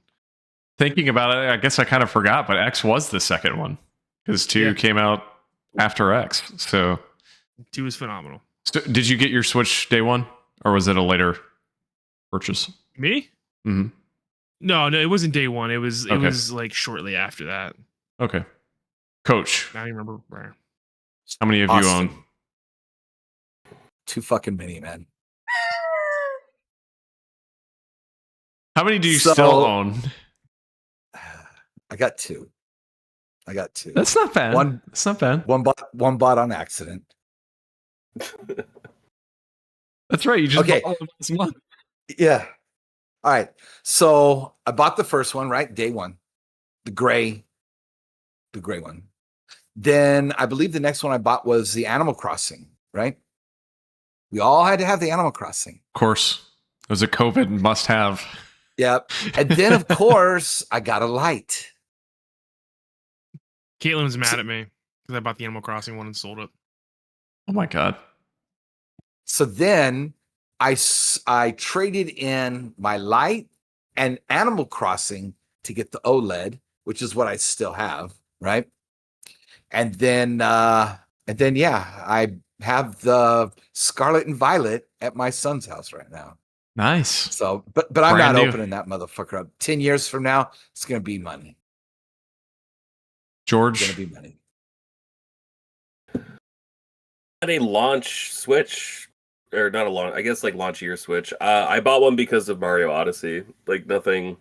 Thinking about it, I guess I kind of forgot, but X was the second one because 2 came out after X. So
2 is phenomenal.
So did you get your Switch day one, or was it a later purchase?
Me?
Mm-hmm.
No, it wasn't day one. It was like shortly after that.
Okay. Coach,
I don't even remember where.
how many have you owned?
Too fucking many, man.
How many do you still own?
I got 2.
That's not bad. That's not bad.
One bought on accident.
That's right. You just bought all of this month.
Yeah. All right. So I bought the first one, right? Day one. The gray one. Then I believe the next one I bought was the Animal Crossing, right? We all had to have the Animal Crossing.
Of course. It was a COVID must have.
Yep. And then, of course, I got a light.
Caitlin was mad at me because I bought the Animal Crossing one and sold it.
Oh my God.
So then I traded in my light and Animal Crossing to get the OLED, which is what I still have, right? And then yeah, I have the Scarlet and Violet at my son's house right now.
Nice.
So, but I'm
Brand
not
new.
opening that motherfucker up. 10 years from now, it's gonna be money.
George.
It's gonna be money.
Had a launch Switch, or not a launch, I guess like launch year Switch. I bought one because of Mario Odyssey. Like nothing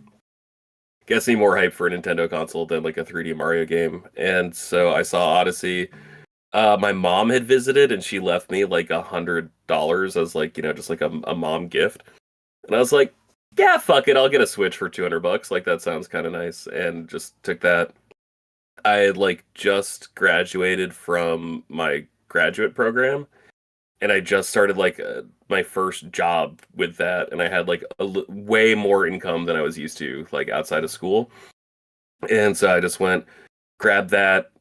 gets me more hype for a Nintendo console than like a 3D Mario game. And so I saw Odyssey. My mom had visited and she left me like $100 as like, you know, just like a mom gift. And I was like, yeah, fuck it. I'll get a Switch for $200. Like that sounds kind of nice. And just took that. I had like just graduated from my graduate program. And I just started like my first job with that. And I had like way more income than I was used to like outside of school. And so I just went, grabbed that,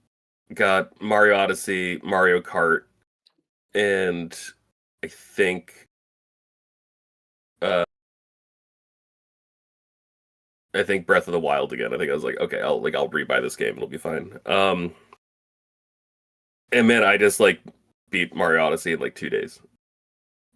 got Mario Odyssey, Mario Kart, and I think Breath of the Wild again. I think I was like, okay, I'll rebuy this game, it'll be fine. And man, I just like beat Mario Odyssey in like 2 days.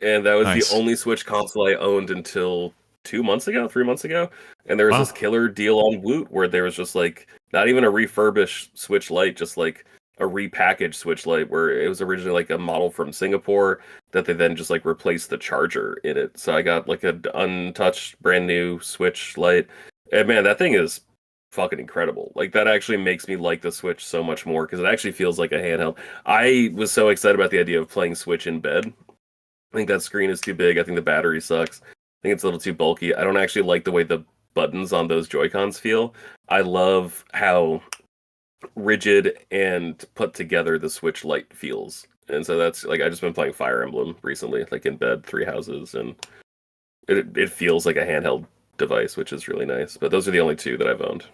And that was
Nice.
the only Switch console I owned until 3 months ago, and there was this killer deal on Woot where there was just like not even a refurbished Switch Lite, just like a repackaged Switch Lite where it was originally like a model from Singapore that they then just like replaced the charger in it. So I got like an untouched brand new Switch Lite, and man, that thing is fucking incredible. Like that actually makes me like the Switch so much more because it actually feels like a handheld. I was so excited about the idea of playing Switch in bed. I think that screen is too big. I think the battery sucks. I think it's a little too bulky. I don't actually like the way the buttons on those Joy-Cons feel. I love how rigid and put together the Switch Lite feels. And so that's like I've just been playing Fire Emblem recently, like in bed, Three Houses, and it feels like a handheld device, which is really nice. But those are the only two that I've owned.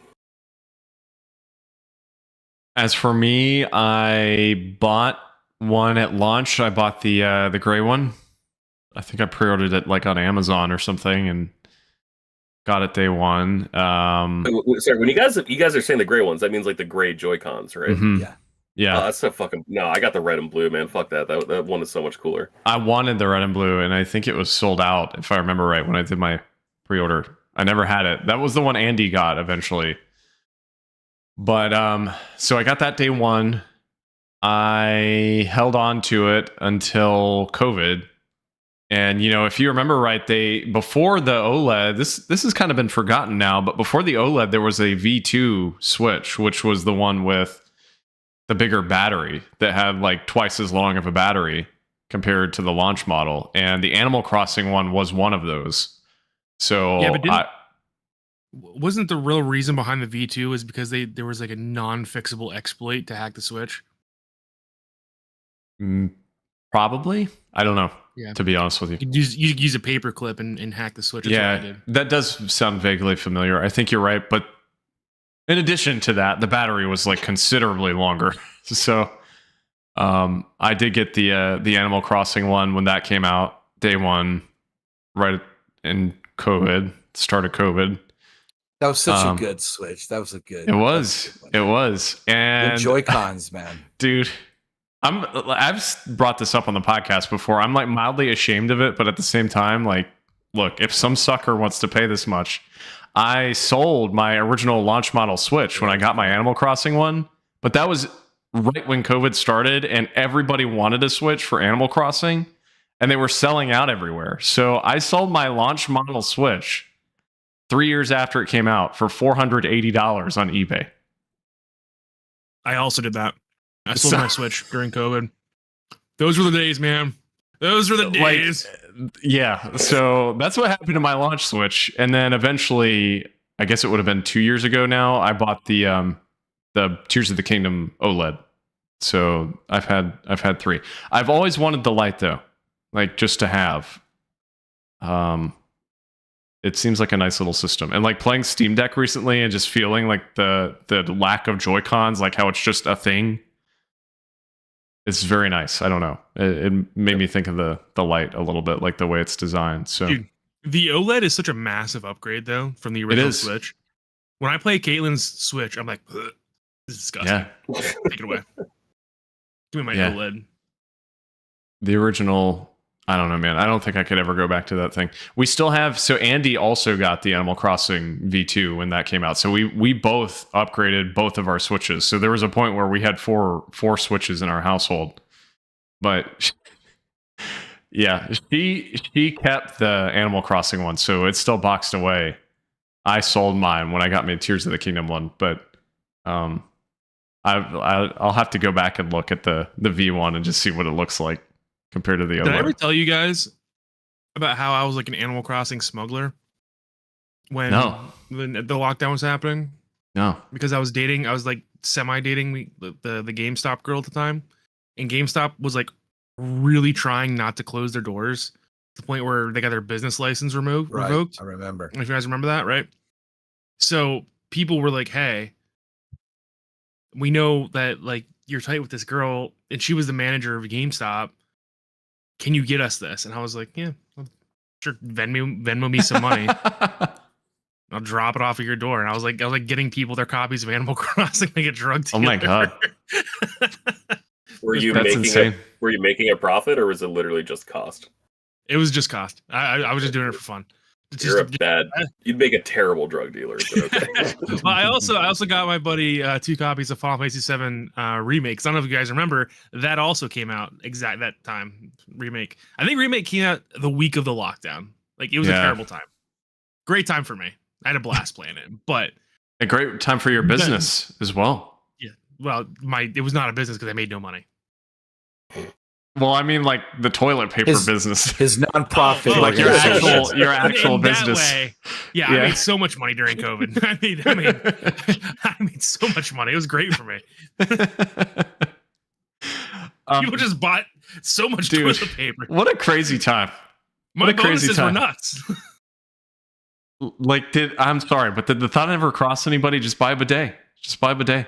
As for me, I bought one at launch. I bought the gray one. I think I pre-ordered it like on Amazon or something and got it day one.
Sorry, when you guys are saying the gray ones, that means like the gray Joy-Cons, right?
Mm-hmm.
Yeah.
Yeah.
Oh, that's so fucking no. I got the red and blue, man. Fuck that. That one is so much cooler.
I wanted the red and blue, and I think it was sold out, if I remember right, when I did my pre-order. I never had it. That was the one Andie got eventually. But so I got that day one. I held on to it until COVID. And you know, if you remember right, before the OLED, this has kind of been forgotten now, but before the OLED, there was a V2 Switch, which was the one with the bigger battery that had like twice as long of a battery compared to the launch model. And the Animal Crossing one was one of those. So
yeah, but wasn't the real reason behind the V2 is because there was like a non-fixable exploit to hack the Switch?
Probably. I don't know.
Yeah.
To be honest with you.
You could use a paperclip and hack the Switch. That's what I did.
That does sound vaguely familiar. I think you're right. But in addition to that, the battery was like considerably longer. So I did get the Animal Crossing one when that came out, day one, right in COVID, start of COVID.
That was such a good Switch. That was a good.
It was. And
the Joy-Cons, man.
Dude, I've brought this up on the podcast before. I'm like mildly ashamed of it, but at the same time, like, look, if some sucker wants to pay this much, I sold my original launch model Switch when I got my Animal Crossing one, but that was right when COVID started and everybody wanted a Switch for Animal Crossing and they were selling out everywhere. So I sold my launch model Switch 3 years after it came out for $480 on eBay.
I also did that. I sold my Switch during COVID. Those were the days, man. Those were the days.
Yeah. So that's what happened to my launch Switch. And then eventually, I guess it would have been 2 years ago now, I bought the Tears of the Kingdom OLED. So I've had three. I've always wanted the Lite though, like just to have. It seems like a nice little system. And like playing Steam Deck recently and just feeling like the lack of Joy-Cons, like how it's just a thing. It's very nice. I don't know. It made me think of the Lite a little bit, like the way it's designed. So
dude, the OLED is such a massive upgrade though from the original Switch. When I play Caitlin's Switch, I'm like, this is disgusting.
Yeah.
Take it away. Give me my OLED.
The original, I don't know, man. I don't think I could ever go back to that thing. We still have, so Andie also got the Animal Crossing V2 when that came out. So we both upgraded both of our Switches. So there was a point where we had four Switches in our household. But yeah, she kept the Animal Crossing one. So it's still boxed away. I sold mine when I got my Tears of the Kingdom one. But I'll have to go back and look at the V1 and just see what it looks like compared to the other.
Did I ever tell you guys about how I was like an Animal Crossing smuggler when the lockdown was happening?
No,
because I was like semi-dating the GameStop girl at the time, and GameStop was like really trying not to close their doors to the point where they got their business license revoked.
I remember.
If you guys remember that, right? So people were like, "Hey, we know that like you're tight with this girl, and she was the manager of GameStop. Can you get us this?" And I was like, "Yeah, sure. Venmo me some money. I'll drop it off at your door." And I was like getting people their copies of Animal Crossing to get drug dealer.
Oh my god!
Were you making a profit, or was it literally just cost?
It was just cost. I was just doing it for fun. It's
You're a
just-
bad. You'd make a terrible drug dealer. But okay.
Well, I also got my buddy 2 copies of Final Fantasy 7 remake. 'Cause I don't know if you guys remember, that also came out exact that time. Remake. I think remake came out the week of the lockdown. Like it was a terrible time. Great time for me. I had a blast playing it, but
A great time for your business as well.
yeah. Well, it was not a business because I made no money.
Well, I mean, like the toilet paper business.
His nonprofit,
Oh,
Like your
organization.
your actual
In that
business.
way, yeah, I made so much money during COVID. I made so much money. It was great for me. People just bought so much
dude,
toilet paper.
What a crazy time.
My
what a crazy
bonuses
time.
were nuts.
Like, I'm sorry, but did the thought ever cross anybody? Just buy a bidet. Just buy a bidet.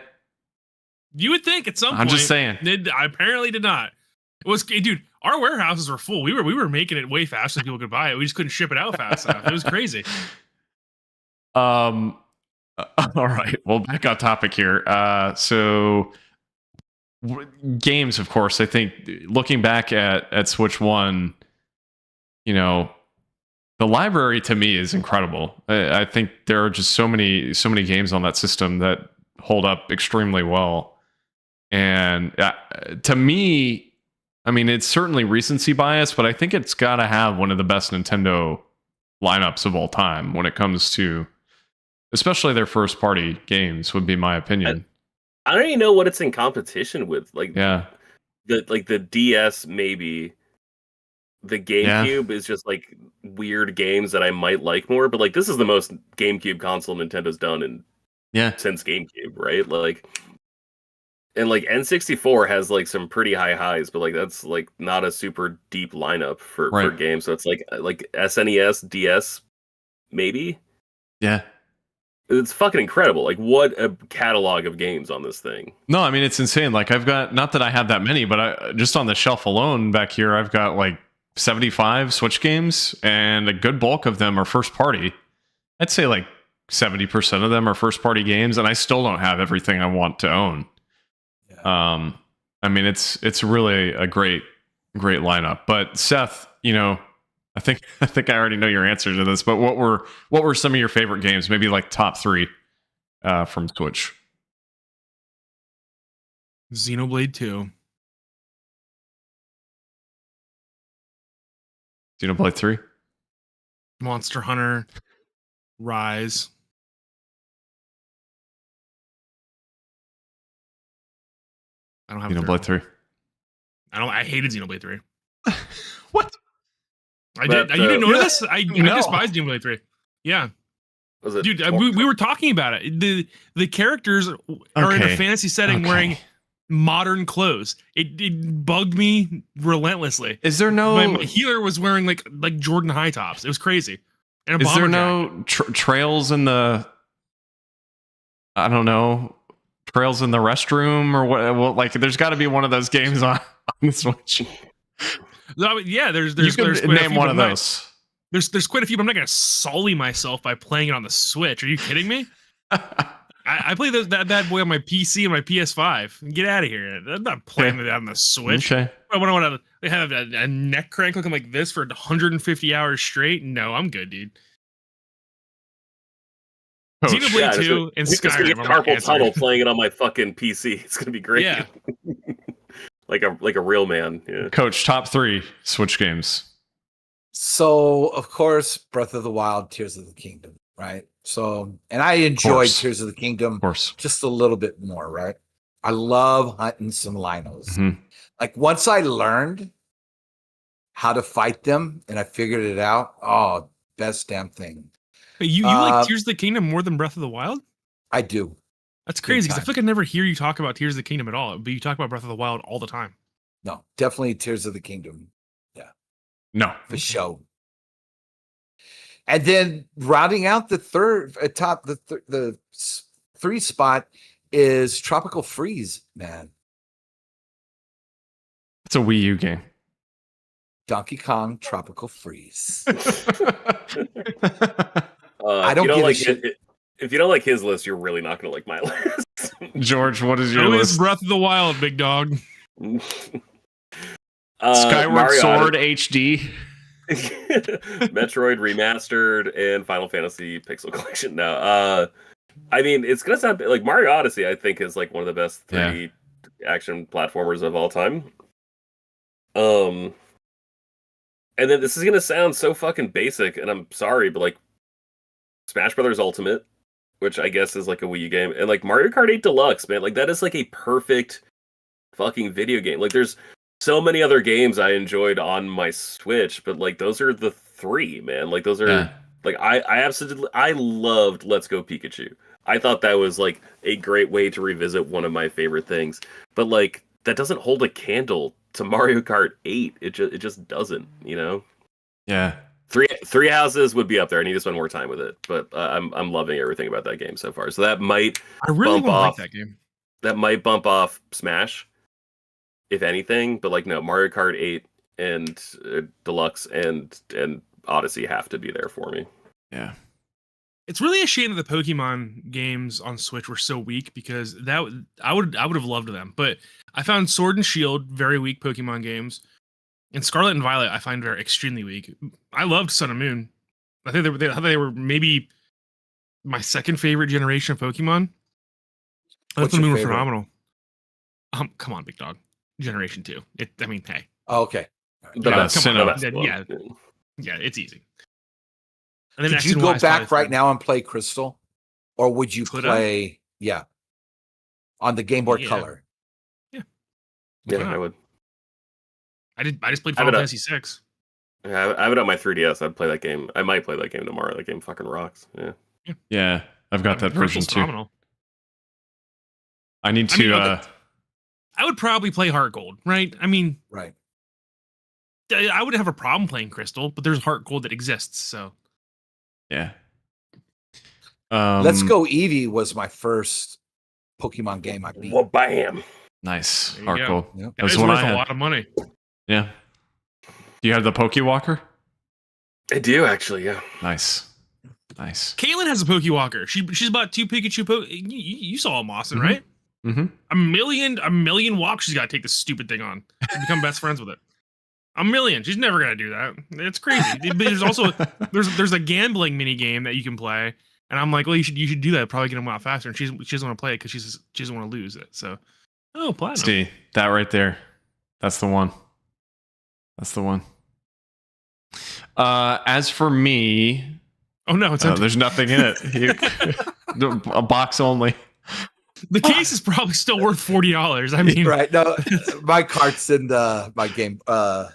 You would think at some point.
I'm just saying.
I apparently did not. It was, dude. Our warehouses were full. We were making it way faster than people could buy it. We just couldn't ship it out fast enough. It was crazy.
All right. Well, back on topic here. Games, of course. I think looking back at Switch 1, you know, the library to me is incredible. I think there are just so many games on that system that hold up extremely well. And to me, I mean, it's certainly recency bias, but I think it's got to have one of the best Nintendo lineups of all time when it comes to, especially their first party games, would be my opinion.
I don't even know what it's in competition with. Like,
Yeah.
the DS maybe. The GameCube is just like weird games that I might like more, but like this is the most GameCube console Nintendo's done since GameCube, right? Like, and like N64 has like some pretty high highs, but like that's like not a super deep lineup for games. So it's like SNES, DS, maybe.
Yeah.
It's fucking incredible. Like, what a catalog of games on this thing.
No, I mean, it's insane. Like, I've got, not that I have that many, but just on the shelf alone back here, I've got like 75 Switch games, and a good bulk of them are first party. I'd say like 70% of them are first party games, and I still don't have everything I want to own. Yeah. I mean, it's really a great lineup. But Seth, you know, I think I already know your answer to this, but what were some of your favorite games? Maybe like top 3 from Switch.
Xenoblade 2.
Xenoblade 3.
Monster Hunter Rise. I don't have
Xenoblade 3.
I hated Xenoblade 3.
What?
I did. You didn't know this? I despised Xenoblade 3. Yeah.
Was it
Dude, we were talking about it. The characters are in a fantasy setting wearing modern clothes. It bugged me relentlessly.
Is there no
my healer was wearing like Jordan high tops? It was crazy. And
is there no trails in the, I don't know, trails in the restroom or what? Well, like there's got to be one of those games on the Switch.
Yeah, there's
you can name one of those.
There's quite a few, but I'm not gonna sully myself by playing it on the Switch. Are you kidding me? I play that bad boy on my PC and my PS5. Get out of here! I'm not playing that on the Switch.
Okay.
I want to have a neck crank looking like this for 150 hours straight. No, I'm good, dude. Xenoblade 2 and Skyrim.
Carpal tunnel playing it on my fucking PC. It's gonna be great.
Yeah.
like a real man. Yeah.
Coach, top 3 Switch games.
So, of course, Breath of the Wild, Tears of the Kingdom, right? So, and I enjoyed Tears of the Kingdom just a little bit more, right? I love hunting some Linos.
Mm-hmm.
Like, once I learned how to fight them and I figured it out, oh, best damn thing.
You like Tears of the Kingdom more than Breath of the Wild?
I do.
That's crazy because I feel like I never hear you talk about Tears of the Kingdom at all, but you talk about Breath of the Wild all the time.
No, definitely Tears of the Kingdom.
No,
for sure. And then rounding out the third top, the 3 spot is Tropical Freeze, man.
It's a Wii U game.
Donkey Kong Tropical Freeze.
I don't like it. If you don't like his list, you're really not going to like my list.
George, what is your list?
Breath of the Wild, big dog.
Skyward Sword HD.
Metroid Remastered and Final Fantasy Pixel Collection. Now, I mean, it's gonna sound like Mario Odyssey. I think is like one of the best 3D action platformers of all time. And then this is gonna sound so fucking basic, and I'm sorry, but like Smash Brothers Ultimate, which I guess is like a Wii U game, and like Mario Kart 8 Deluxe, man, like that is like a perfect fucking video game. Like there's so many other games I enjoyed on my Switch, but like those are the three, man. Like those are like I absolutely I loved Let's Go Pikachu. I thought that was like a great way to revisit one of my favorite things. But like that doesn't hold a candle to Mario Kart 8. It just doesn't, you know?
Yeah.
Three Houses would be up there. I need to spend more time with it, but I'm loving everything about that game so far. So that might
I really
bump
like
off
that game.
That might bump off Smash, if anything. But like no, Mario Kart 8 and Deluxe and Odyssey have to be there for me.
Yeah.
It's really a shame that the Pokemon games on Switch were so weak because I would have loved them. But I found Sword and Shield very weak Pokemon games, and Scarlet and Violet I find are extremely weak. I loved Sun and Moon. I think they were maybe my second favorite generation of Pokemon.
What's
Sun and
your
Moon were
favorite?
phenomenal. Come on, big dog. Generation 2. I mean, hey.
Oh, okay.
The best.
come
The
on.
best one.
Yeah, it's easy. And then
Could
X
you
and
go
Y is
back
probably
right
third.
now and play Crystal, or would you
Could I?
play on the Game Boy
Yeah.
Color?
Yeah,
Why not?
I would.
I just played
I
Final
would,
Fantasy 6.
Yeah, I have it on my 3DS. I'd play that game. I might play that game tomorrow. That game fucking rocks. Yeah.
Yeah. I've got that version
Crystal's
too.
phenomenal.
I need
I
to
mean, okay. I would probably play Heart Gold, right? I mean,
Right.
I would have a problem playing Crystal, but there's Heart Gold that exists, so
yeah.
Let's Go Eevee was my first Pokemon game I beat.
Well, bam.
Nice.
There you
Heart
go.
gold.
Yep.
That's
it's
what
worth
I
a
had.
lot of money.
Yeah. Do you have the Pokewalker?
I do actually. Yeah.
Nice. Nice.
Caitlin has a Pokewalker. She's bought 2 Pikachu. You saw him, Austin,
Mhm.
right?
Mm-hmm.
A million walks she's got to take this stupid thing on and become best friends with it. A million. She's never gonna do that. It's crazy. But there's also there's a gambling mini game that you can play, and I'm like, well, you should do that. Probably get them out faster. And she doesn't want to play it because she doesn't want to lose it. So, platinum.
See that right there. That's the one. That's the one. As for me,
Oh no, it's empty.
there's nothing in it. A box only.
The case is probably still worth $40. I mean,
Right. No, my cart's in my game, not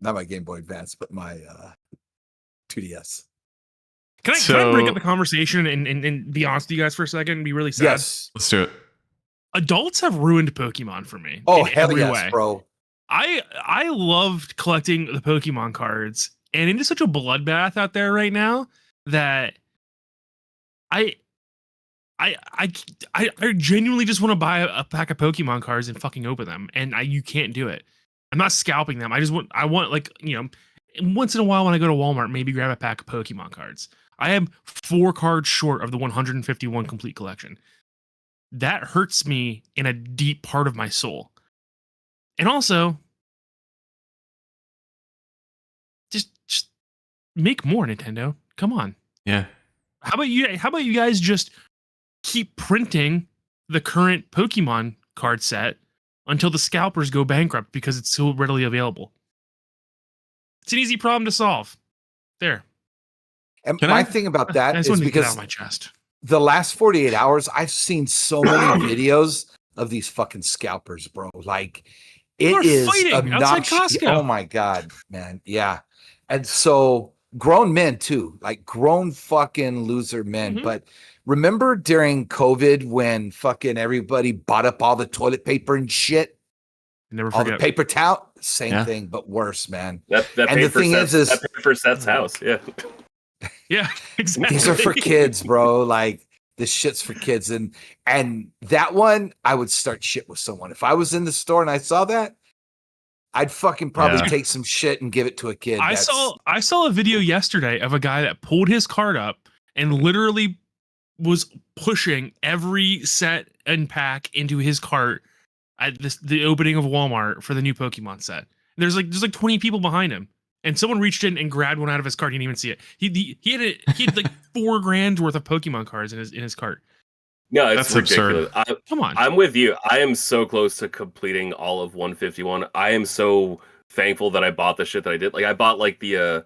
my Game Boy Advance, but my 2DS.
Can I break up the conversation and be honest with you guys for a second and be really sad?
Yes.
Let's do it.
Adults have ruined Pokemon for me.
Oh,
in
hell
every
yes,
way.
bro.
I loved collecting the Pokemon cards, and it is such a bloodbath out there right now that I genuinely just want to buy a pack of Pokemon cards and fucking open them, and you can't do it. I'm not scalping them. I want like, once in a while when I go to Walmart, maybe grab a pack of Pokemon cards. I am 4 cards short of the 151 complete collection. That hurts me in a deep part of my soul. And also, just make more, Nintendo. Come on.
Yeah.
How about you guys just keep printing the current Pokemon card set until the scalpers go bankrupt because it's so readily available? It's an easy problem to solve. There.
And
Can
my
I-
thing about
I
that
just
is
wanted to get it out
because
of my chest.
the last 48 hours, I've seen so many videos of these fucking scalpers, bro. Like, it
They're
is
fighting outside
obnoxious.
Costco.
Oh my God, man. Yeah. And so grown men too, like grown fucking loser men.
Mhm.
But remember during COVID when fucking everybody bought up all the toilet paper and shit,
Never
all the
forget.
paper towel? Same
Yeah.
thing, but worse, man.
That
And
paid
the
for
thing
Seth's,
is
that paid for Seth's house. Yeah.
Yeah, exactly.
These are for kids, bro. Like, this shit's for kids. And that one, I would start shit with someone. If I was in the store and I saw that, I'd fucking probably
Yeah.
take some shit and give it to a kid.
I saw a video yesterday of a guy that pulled his cart up and literally was pushing every set and pack into his cart at the opening of Walmart for the new Pokemon set. There's like 20 people behind him. and someone reached in and grabbed one out of his cart. He didn't even see it. He had like $4,000 worth of Pokemon cards in his cart.
No, it's
That's
ridiculous.
Come on.
I'm with you. I am so close to completing all of 151. I am so thankful that I bought the shit that I did. Like I bought like the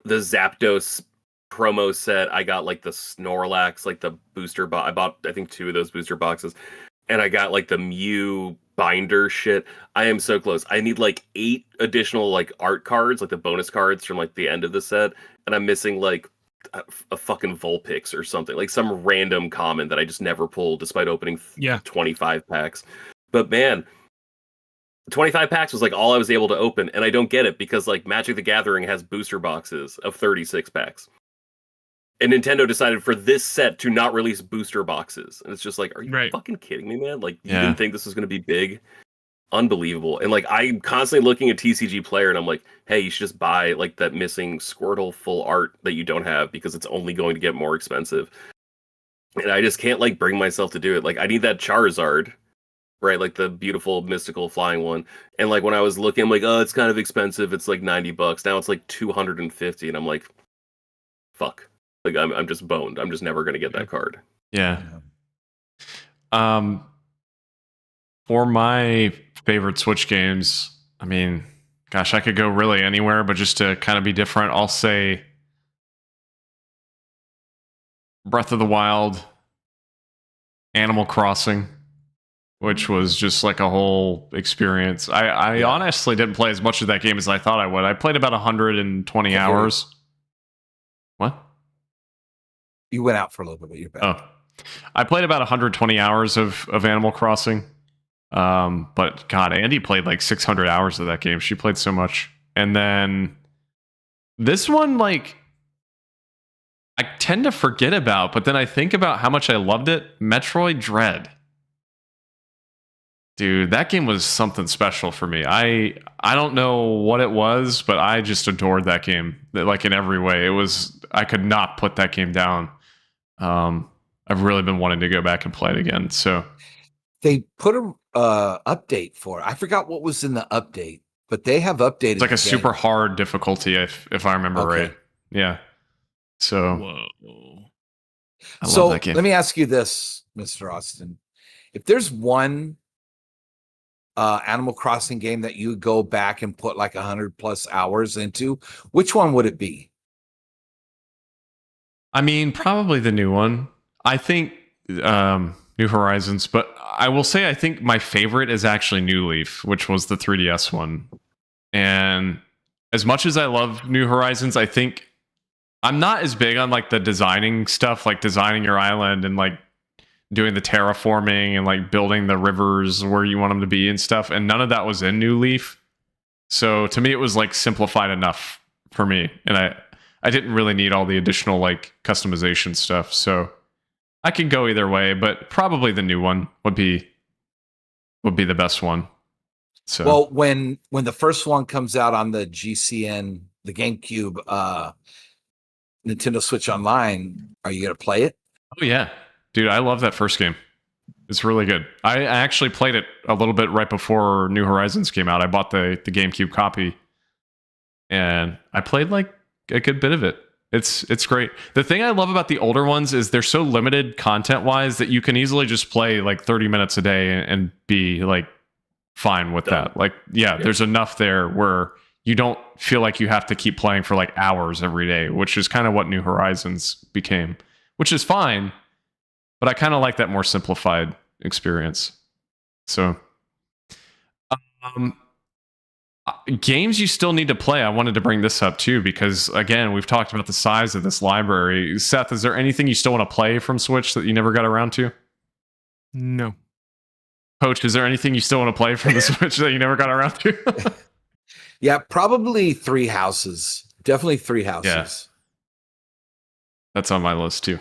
Zapdos promo set. I got like the Snorlax, like the booster box. I bought I think 2 of those booster boxes, and I got like the Mew binder shit. I am so close. I need like 8 additional like art cards, like the bonus cards from like the end of the set, and I'm missing like a fucking Vulpix or something, like some random common that I just never pulled despite opening 25 packs. But man, 25 packs was like all I was able to open, and I don't get it because like Magic the Gathering has booster boxes of 36 packs. And Nintendo decided for this set to not release booster boxes. And it's just like, are you fucking kidding me, man? Like, you didn't think this was going to be big? Unbelievable. And like, I'm constantly looking at TCG Player and I'm like, hey, you should just buy like that missing Squirtle full art that you don't have because it's only going to get more expensive. And I just can't like bring myself to do it. Like, I need that Charizard, right? Like the beautiful mystical flying one. And like when I was looking, I'm like, oh, it's kind of expensive. It's like $90. Now it's like 250. And I'm like, fuck. Like I'm just boned. I'm just never gonna get that card.
Yeah. For my favorite Switch games, I mean, gosh, I could go really anywhere, but just to kind of be different, I'll say Breath of the Wild, Animal Crossing, which was just like a whole experience. I honestly didn't play as much of that game as I thought I would. I played about 120 hours. What?
You went out for a little bit, but you're back.
Oh, I played about 120 hours of Animal Crossing. But God, Andie played like 600 hours of that game. She played so much. And then this one, like, I tend to forget about, but then I think about how much I loved it. Metroid Dread. Dude, that game was something special for me. I don't know what it was, but I just adored that game. Like in every way. It was, I could not put that game down. I've really been wanting to go back and play it again. So
they put a update for it. I forgot what was in the update, but they have updated.
It's like a super hard difficulty, if I remember right. Yeah. So,
whoa.
I love that game.
Let me ask you this, Mr. Austin: if there's one Animal Crossing game that you go back and put like 100+ hours into, which one would it be?
I mean, probably the new one. I think New Horizons, but I will say I think my favorite is actually New Leaf, which was the 3DS one. And as much as I love New Horizons, I think I'm not as big on like the designing stuff, like designing your island and like doing the terraforming and like building the rivers where you want them to be and stuff. And none of that was in New Leaf. So to me, it was like simplified enough for me. And I didn't really need all the additional like customization stuff. So I could go either way, but probably the new one would be the best one. So
well, when the first one comes out on the GCN, the GameCube, Nintendo Switch Online, are you gonna play it?
Oh yeah, dude, I love that first game. It's really good. I actually played it a little bit right before New Horizons came out. I bought the GameCube copy, and I played like a good bit of it. It's great. The thing I love about the older ones is they're so limited content wise that you can easily just play like 30 minutes a day and be like fine with that. Like, yeah, there's enough there where you don't feel like you have to keep playing for like hours every day, which is kind of what New Horizons became, which is fine. But I kind of like that more simplified experience. So, games you still need to play. I wanted to bring this up too because again, we've talked about the size of this library. Seth, is there anything you still want to play from Switch that you never got around to?
No.
Coach, is there anything you still want to play from the Switch that you never got around to?
Yeah, probably Three Houses. Definitely Three Houses.
Yeah. That's on my list too.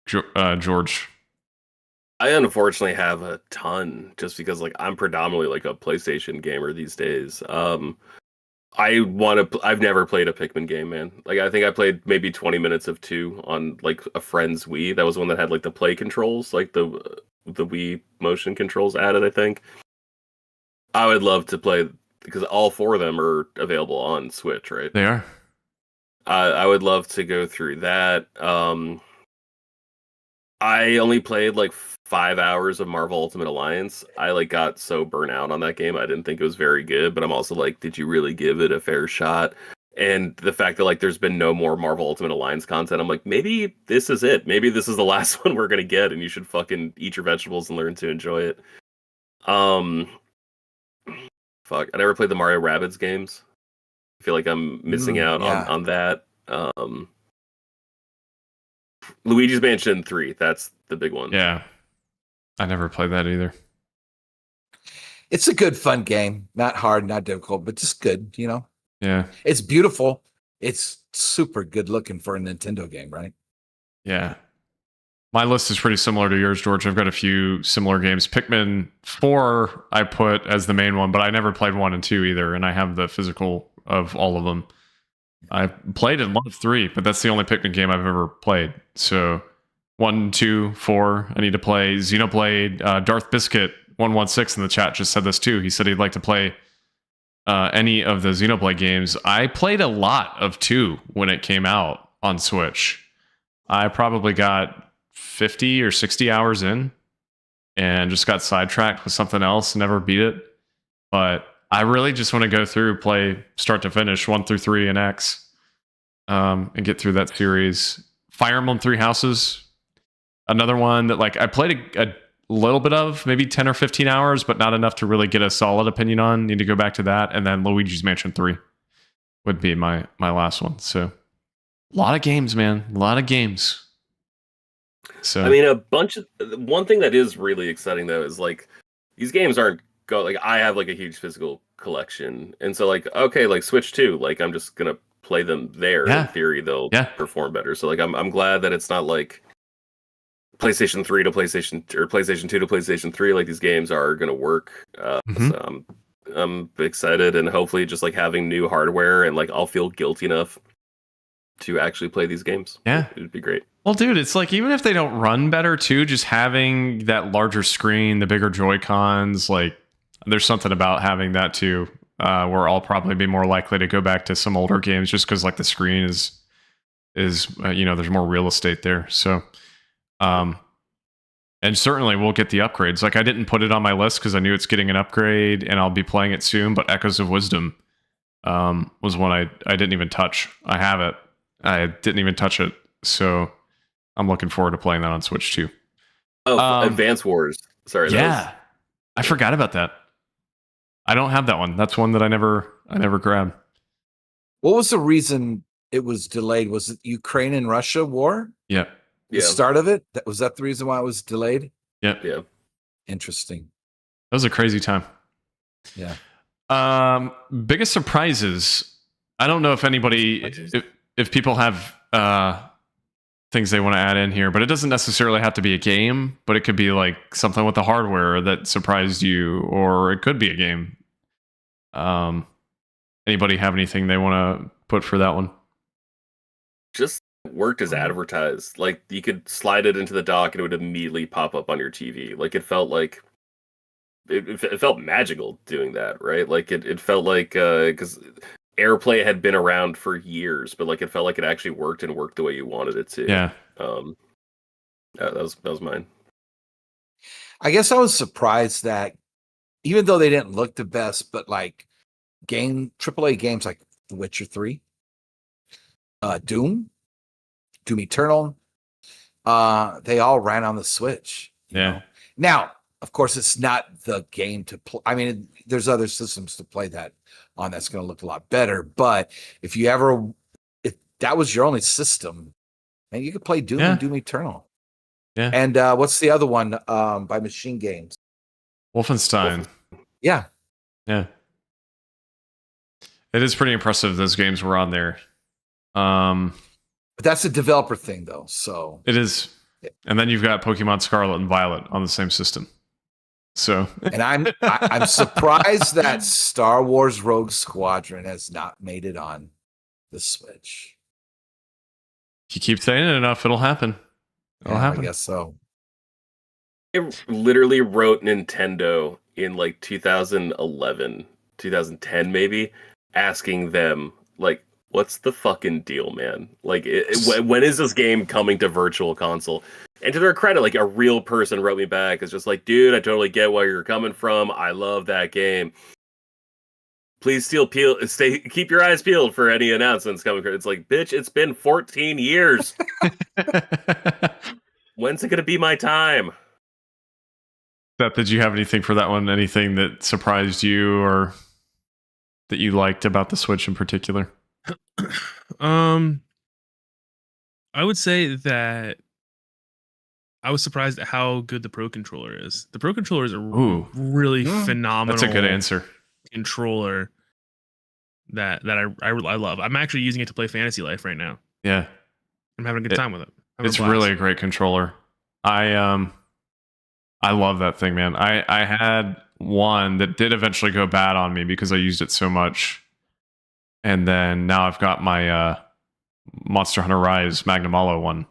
George.
I unfortunately have a ton just because like I'm predominantly like a PlayStation gamer these days. I've never played a Pikmin game, man. Like I think I played maybe 20 minutes of 2 on like a friend's Wii. That was one that had like the play controls, like the Wii motion controls added, I think. I would love to play because all 4 of them are available on Switch, right?
They are.
I would love to go through that. I only played like 5 hours of Marvel Ultimate Alliance. I like got so burnt out on that game. I didn't think it was very good, but I'm also like, did you really give it a fair shot? And the fact that like there's been no more Marvel Ultimate Alliance content, I'm like, maybe this is it. Maybe this is the last one we're gonna get, and you should fucking eat your vegetables and learn to enjoy it. Fuck, I never played the Mario Rabbids games. I feel like I'm missing out on that. Luigi's Mansion 3, that's the big one.
Yeah. I never played that either.
It's a good, fun game. Not hard, not difficult, but just good, you know?
Yeah.
It's beautiful. It's super good looking for a Nintendo game, right?
Yeah. My list is pretty similar to yours, George. I've got a few similar games. Pikmin 4 I put as the main one, but I never played 1 and 2 either, and I have the physical of all of them. I played in 1 of 3, but that's the only Pikmin game I've ever played. So 1, 2, 4, I need to play Xenoblade. Darth Biscuit 116 in the chat just said this too. He said he'd like to play any of the Xenoblade games. I played a lot of 2 when it came out on Switch. I probably got 50 or 60 hours in and just got sidetracked with something else, never beat it. But I really just want to go through, play start to finish 1 through 3 and X, and get through that series. Fire Emblem 3 Houses, another one that like I played a little bit of, maybe 10 or 15 hours, but not enough to really get a solid opinion on. Need to go back to that. And then Luigi's Mansion 3 would be my last one. So a lot of games, man. A lot of games. So
I mean, one thing that is really exciting though is like these games aren't like I have like a huge physical collection, and so like okay, like Switch 2, like I'm just gonna play them there.
Yeah.
In theory, they'll
Yeah.
perform better. So like I'm glad that it's not like PlayStation 3 to PlayStation or PlayStation 2 to PlayStation 3. Like these games are gonna work. So I'm excited, and hopefully just like having new hardware and like I'll feel guilty enough to actually play these games.
Yeah.
It'd be great.
Well, dude, it's like even if they don't run better too, just having that larger screen, the bigger Joy-Cons, like there's something about having that too, where I'll probably be more likely to go back to some older games just because like the screen is there's more real estate there. So, and certainly we'll get the upgrades. Like I didn't put it on my list because I knew it's getting an upgrade and I'll be playing it soon. But Echoes of Wisdom was one I didn't even touch. I have it. I didn't even touch it. So I'm looking forward to playing that on Switch too.
Oh, Advance Wars. Sorry.
Yeah. I forgot about that. I don't have that one. That's one that I never grabbed.
What was the reason it was delayed? Was it Ukraine and Russia war?
Yeah.
The start of it? Was that the reason why it was delayed?
Yep.
Yeah.
Interesting.
That was a crazy time.
Yeah.
Biggest surprises. I don't know if anybody, if people have things they want to add in here, but it doesn't necessarily have to be a game, but it could be like something with the hardware that surprised you, or it could be a game. Anybody have anything they want to put for that one?
Just worked as advertised. Like you could slide it into the dock and it would immediately pop up on your TV. Like it felt like it felt magical doing that, right? Like it felt like because AirPlay had been around for years, but like it felt like it actually worked and worked the way you wanted it to.
Yeah.
That was mine.
I guess I was surprised that even though they didn't look the best, but like AAA games like The Witcher 3, Doom Eternal, they all ran on the Switch. You know? Now, of course, it's not the game to play. I mean, there's other systems to play that on that's going to look a lot better. But if that was your only system, and you could play Doom and Doom Eternal.
Yeah.
And what's the other one by Machine Games?
Wolfenstein.
Yeah.
Yeah. It is pretty impressive those games were on there.
But that's a developer thing, though. So
it is. And then you've got Pokemon Scarlet and Violet on the same system. So, and
I'm surprised that Star Wars Rogue Squadron has not made it on the Switch.
If you keep saying it enough, it'll happen. It'll happen.
I guess so.
It literally wrote Nintendo in like 2011 2010 maybe, asking them like, what's the fucking deal, man? Like, when is this game coming to Virtual Console? And to their credit, like, a real person wrote me back. It's just like, dude, I totally get where you're coming from. I love that game. Please keep your eyes peeled for any announcements coming. It's like, bitch, it's been 14 years. When's it gonna be my time?
Seth, did you have anything for that one? Anything that surprised you or that you liked about the Switch in particular?
I would say that I was surprised at how good the Pro Controller is. The Pro Controller is a really phenomenal.
That's a good answer.
Controller that I love. I'm actually using it to play Fantasy Life right now.
Yeah,
I'm having a good time with it.
It's really a great controller. I love that thing, man. I had one that did eventually go bad on me because I used it so much, and then now I've got my Monster Hunter Rise Magnum Allo one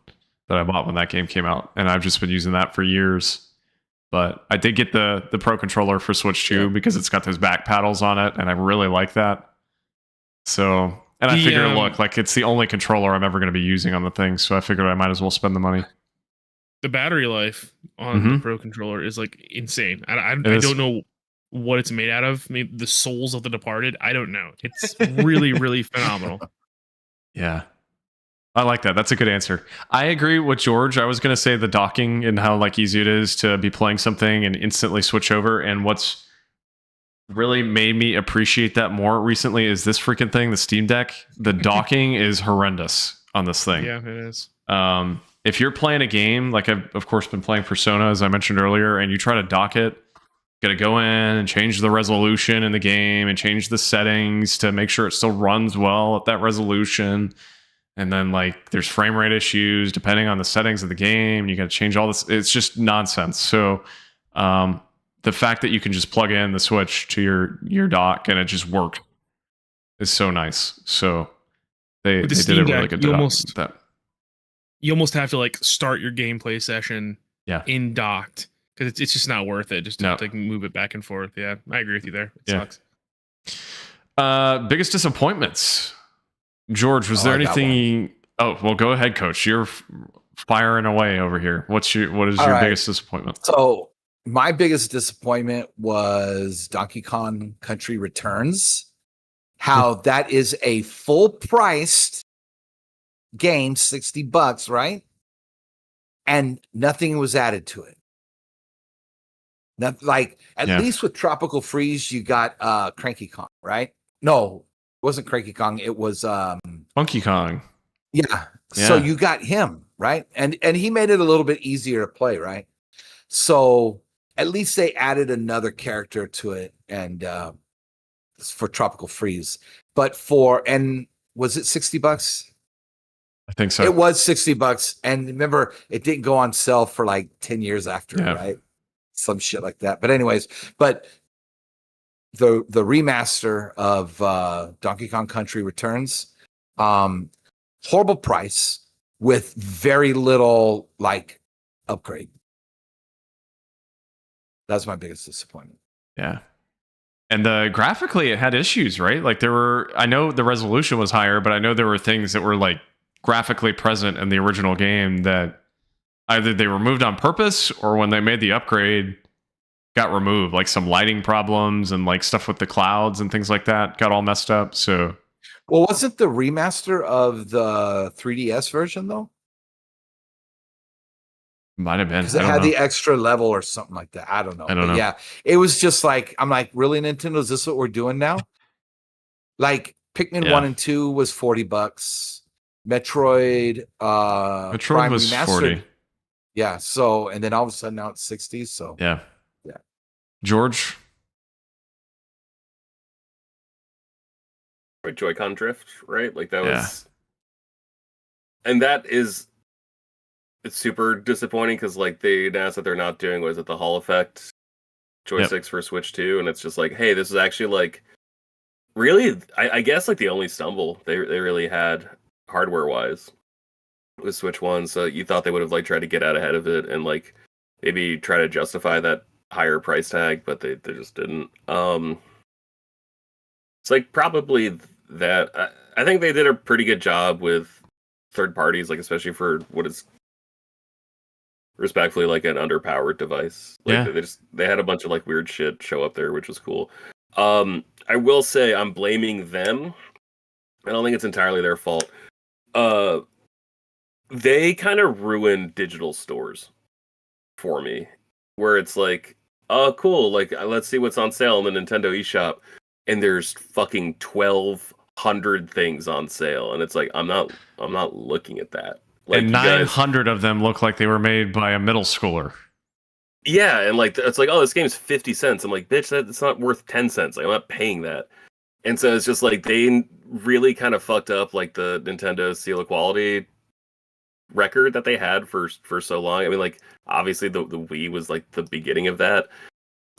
that I bought when that game came out, and I've just been using that for years. But I did get the Pro Controller for Switch 2 because it's got those back paddles on it, and I really like that. So, and I figured, look, like it's the only controller I'm ever going to be using on the thing, so I figured I might as well spend the money.
The battery life on the Pro Controller is like insane. I don't know what it's made out of. Maybe the souls of the departed. I don't know. It's really, really phenomenal.
Yeah. I like that. That's a good answer. I agree with George. I was going to say the docking and how like easy it is to be playing something and instantly switch over. And what's really made me appreciate that more recently is this freaking thing, the Steam Deck. The docking is horrendous on this thing.
Yeah, it is.
If you're playing a game, like I've of course been playing Persona, as I mentioned earlier, and you try to dock it, you gotta go in and change the resolution in the game and change the settings to make sure it still runs well at that resolution. And then like there's frame rate issues depending on the settings of the game. You got to change all this. It's just nonsense. So the fact that you can just plug in the Switch to your dock and it just worked is so nice. So they did a really good job with that.
You almost have to like start your gameplay session in docked because it's just not worth it just to like move it back and forth. Yeah, I agree with you there. It
sucks. Biggest disappointments. George, was there anything? Oh, well, go ahead, Coach. You're firing away over here. What is your biggest disappointment?
So my biggest disappointment was Donkey Kong Country Returns. How that is a full-priced game, $60, right? And nothing was added to it. Not like at least with Tropical Freeze, you got Cranky Kong, right? No. It wasn't Cranky Kong. It was
Funky Kong.
Yeah. So you got him, right? And he made it a little bit easier to play, right? So at least they added another character to it and for Tropical Freeze. But was it $60?
I think so.
It was $60. And remember, it didn't go on sale for like 10 years after, right? Some shit like that. But anyways, the remaster of Donkey Kong Country Returns, horrible price with very little like upgrade. That's my biggest disappointment.
Yeah. And graphically it had issues, right? Like I know the resolution was higher, but I know there were things that were like graphically present in the original game that either they removed on purpose or when they made the upgrade got removed, like some lighting problems and like stuff with the clouds and things like that got all messed up. So,
well, wasn't the remaster of the 3DS version though?
Might have been.
Because it had the extra level or something like that. I don't know. Yeah, it was just like I'm like, really, Nintendo? Is this what we're doing now? Like Pikmin 1 and 2 was $40. Metroid Prime
was
Remastered,
40.
Yeah. So and then all of a sudden now it's 60. So
yeah. George?
Joy-Con drift, right? Like that was, and that is, it's super disappointing because like they announced that they're not doing the Hall Effect joysticks for Switch 2, and it's just like, hey, this is actually like really, I guess like the only stumble they really had hardware wise was Switch 1. So you thought they would have like tried to get out ahead of it and like maybe try to justify that higher price tag, but they just didn't. It's like probably that. I think they did a pretty good job with third parties, like especially for what is respectfully like an underpowered device. Like they had a bunch of like weird shit show up there, which was cool. I will say I'm blaming them. I don't think it's entirely their fault. They kind of ruined digital stores for me, where it's like, oh cool, like let's see what's on sale in the Nintendo eShop, and there's fucking 1,200 things on sale, and it's like I'm not looking at that. Like,
and 900 of them look like they were made by a middle schooler.
Yeah, and like it's like, oh, this game's 50 cents. I'm like, bitch, that's not worth 10 cents. Like, I'm not paying that. And so it's just like they really kind of fucked up like the Nintendo seal of quality record that they had for so long. I mean, like obviously the Wii was like the beginning of that.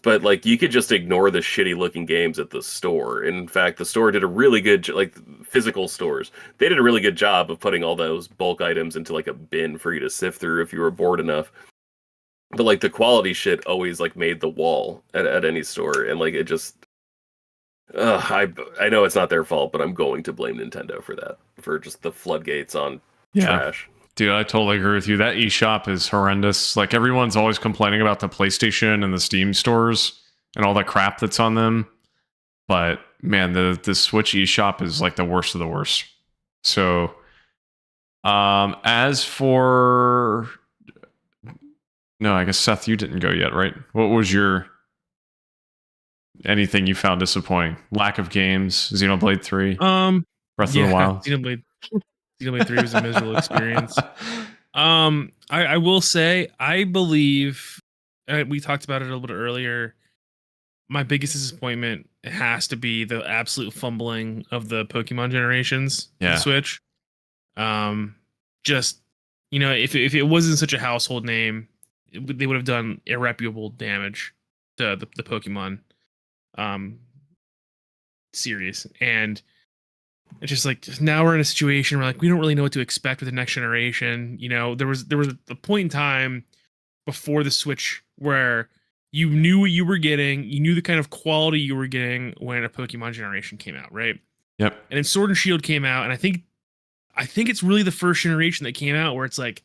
But like you could just ignore the shitty looking games at the store. In fact, the store did a really good like physical stores. They did a really good job of putting all those bulk items into like a bin for you to sift through if you were bored enough. But like the quality shit always like made the wall at any store, and like it just I know it's not their fault, but I'm going to blame Nintendo for that, for just the floodgates on trash.
Dude, I totally agree with you. That eShop is horrendous. Like, everyone's always complaining about the PlayStation and the Steam stores and all the crap that's on them. But, man, the Switch eShop is, like, the worst of the worst. So, as for... No, I guess, Seth, you didn't go yet, right? What was your... anything you found disappointing? Lack of games? Xenoblade 3? Breath of the Wild?
Xenoblade 3 was a miserable experience. I will say, I believe, we talked about it a little bit earlier, my biggest disappointment has to be the absolute fumbling of the Pokemon generations on the Switch. Just, if it wasn't such a household name, they would have done irreparable damage to the Pokemon series. And it's just like, now we're in a situation where like we don't really know what to expect with the next generation. There was a point in time before the Switch where you knew what you were getting, you knew the kind of quality you were getting when a Pokemon generation came out, right?
Yep.
And then Sword and Shield came out, and I think it's really the first generation that came out where it's like,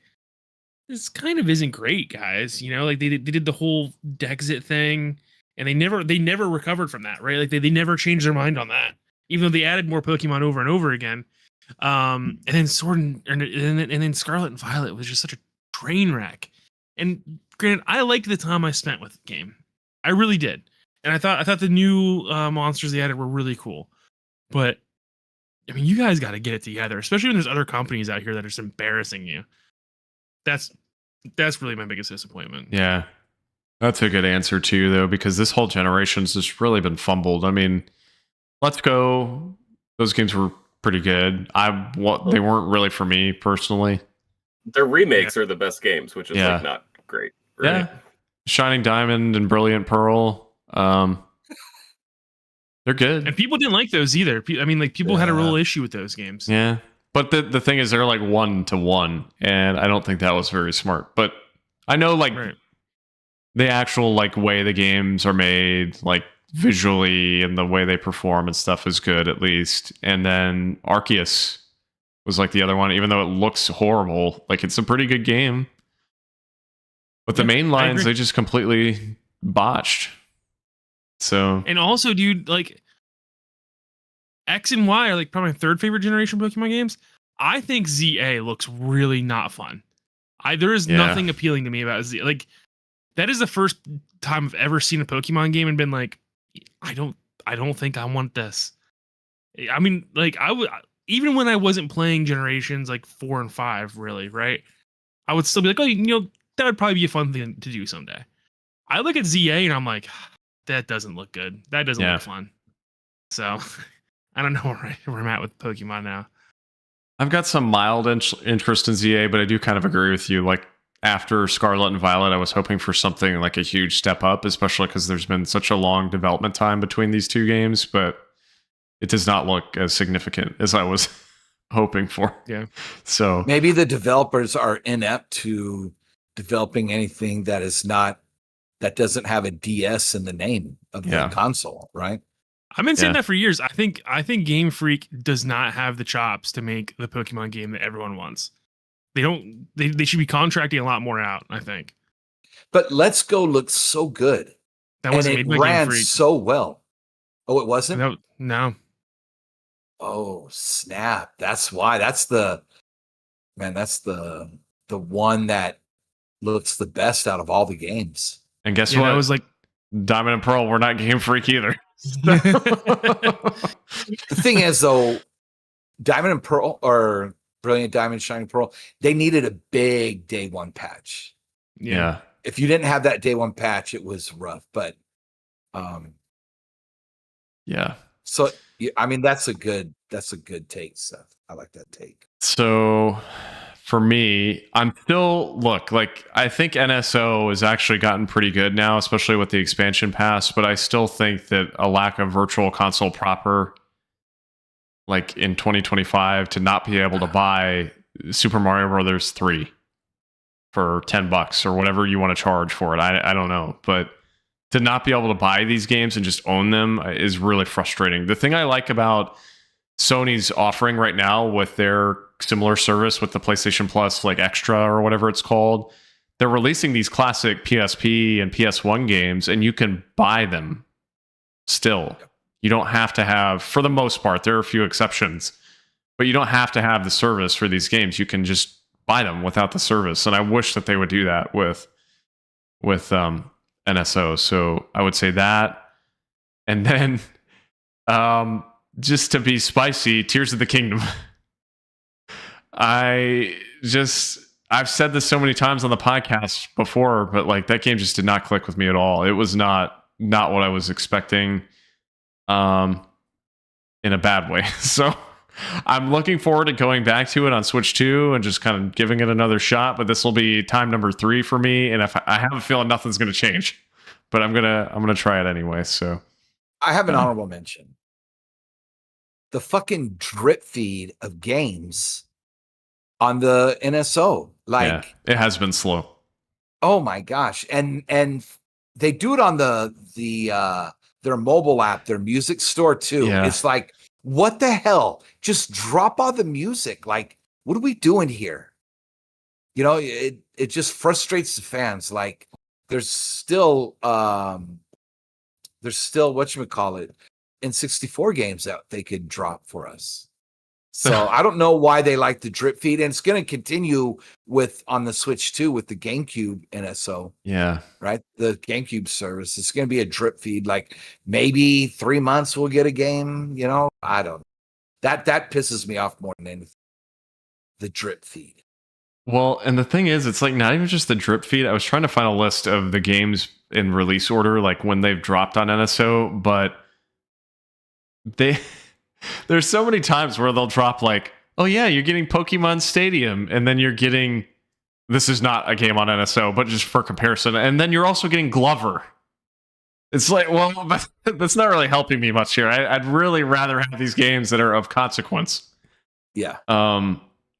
this kind of isn't great, guys. Like they did the whole Dexit thing, and they never recovered from that, right? Like they never changed their mind on that, even though they added more Pokemon over and over again. And then and then Scarlet and Violet was just such a train wreck. And granted, I liked the time I spent with the game. I really did. And I thought the new monsters they added were really cool. But I mean, you guys got to get it together, especially when there's other companies out here that are just embarrassing you. That's really my biggest disappointment.
Yeah. That's a good answer too, though, because this whole generation's just really been fumbled. I mean, Let's Go, those games were pretty good. They weren't really for me personally.
Their remakes are the best games, which is like not great. Right?
Yeah. Shining Diamond and Brilliant Pearl. They're good.
And people didn't like those either. I mean, like people had a real issue with those games.
Yeah. But the thing is, they're like 1-to-1, and I don't think that was very smart. But I know the actual like way the games are made, like visually and the way they perform and stuff is good at least. And then Arceus was like the other one, even though it looks horrible, like it's a pretty good game. But the main lines they just completely botched. So, and
also, dude, like X and Y are like probably my third favorite generation Pokemon games. I think ZA looks really not fun. There is nothing appealing to me about Z. Like that is the first time I've ever seen a Pokemon game and been like, I don't think I want this. I mean, like I would, even when I wasn't playing generations like 4 and 5, really, right? I would still be like, oh, that would probably be a fun thing to do someday. I look at ZA and I'm like, that doesn't look good. That doesn't look fun. So I don't know where I'm at with Pokemon now.
I've got some mild interest in ZA, but I do kind of agree with you. Like after Scarlet and Violet, I was hoping for something like a huge step up, especially because there's been such a long development time between these two games, but it does not look as significant as I was hoping for.
Yeah.
So
maybe the developers are inept to developing anything that doesn't have a DS in the name of the console, right?
I've been saying
Yeah.
that for years. I think Game Freak does not have the chops to make the Pokemon game that everyone wants. They don't. They should be contracting a lot more out. I think
But Let's Go looked so good.
that
And
wasn't
it
made by Game
ran
Freak.
so well. Oh, it wasn't?
No.
Oh, snap. That's why. That's the one that looks the best out of all the games.
And guess
Yeah,
what?
that was like
Diamond and Pearl, we're not Game Freak either.
The thing is, though, Diamond and Pearl or Brilliant Diamond, Shining Pearl, they needed a big day one patch.
Yeah.
If you didn't have that day one patch, it was rough. But
Yeah.
so I mean, that's a good take, Seth. I like that take.
So for me, I'm still I think NSO has actually gotten pretty good now, especially with the expansion pass, but I still think that a lack of virtual console proper, like in 2025, to not be able to buy Super Mario Brothers 3 for $10 or whatever you want to charge for it. I don't know, but to not be able to buy these games and just own them is really frustrating. The thing I like about Sony's offering right now with their similar service with the PlayStation Plus, like Extra or whatever it's called, they're releasing these classic PSP and PS1 games, and you can buy them still. You don't have to have, for the most part, there are a few exceptions, but you don't have to have the service for these games. You can just buy them without the service, and I wish that they would do that with NSO. So I would say that, and then just to be spicy, Tears of the Kingdom. I've said this so many times on the podcast before, but like that game just did not click with me at all. It was not what I was expecting, in a bad way. So I'm looking forward to going back to it on Switch 2 and just kind of giving it another shot. But this will be time number 3 for me, and if I have a feeling nothing's going to change, but I'm gonna try it anyway. So
I have an honorable mention. The fucking drip feed of games on the NSO. Like,
it has been slow.
oh my gosh. And they do it on their mobile app, their music store too.
Yeah.
It's like, what the hell? Just drop all the music. Like, what are we doing here? You know, it just frustrates the fans. Like, there's still whatchamacallit, N64 games that they could drop for us. So I don't know why they like the drip feed, and it's going to continue on the Switch 2 with the GameCube NSO.
Yeah.
Right, the GameCube service. It's going to be a drip feed. Like maybe 3 months we'll get a game. You know, I don't. That pisses me off more than anything. The drip feed.
Well, and the thing is, it's like not even just the drip feed. I was trying to find a list of the games in release order, like when they've dropped on NSO, but there's so many times where they'll drop like, oh yeah, you're getting Pokemon Stadium, and then you're getting, this is not a game on NSO, but just for comparison, and then you're also getting Glover. It's like, well, that's not really helping me much here. I'd really rather have these games that are of consequence.
Yeah.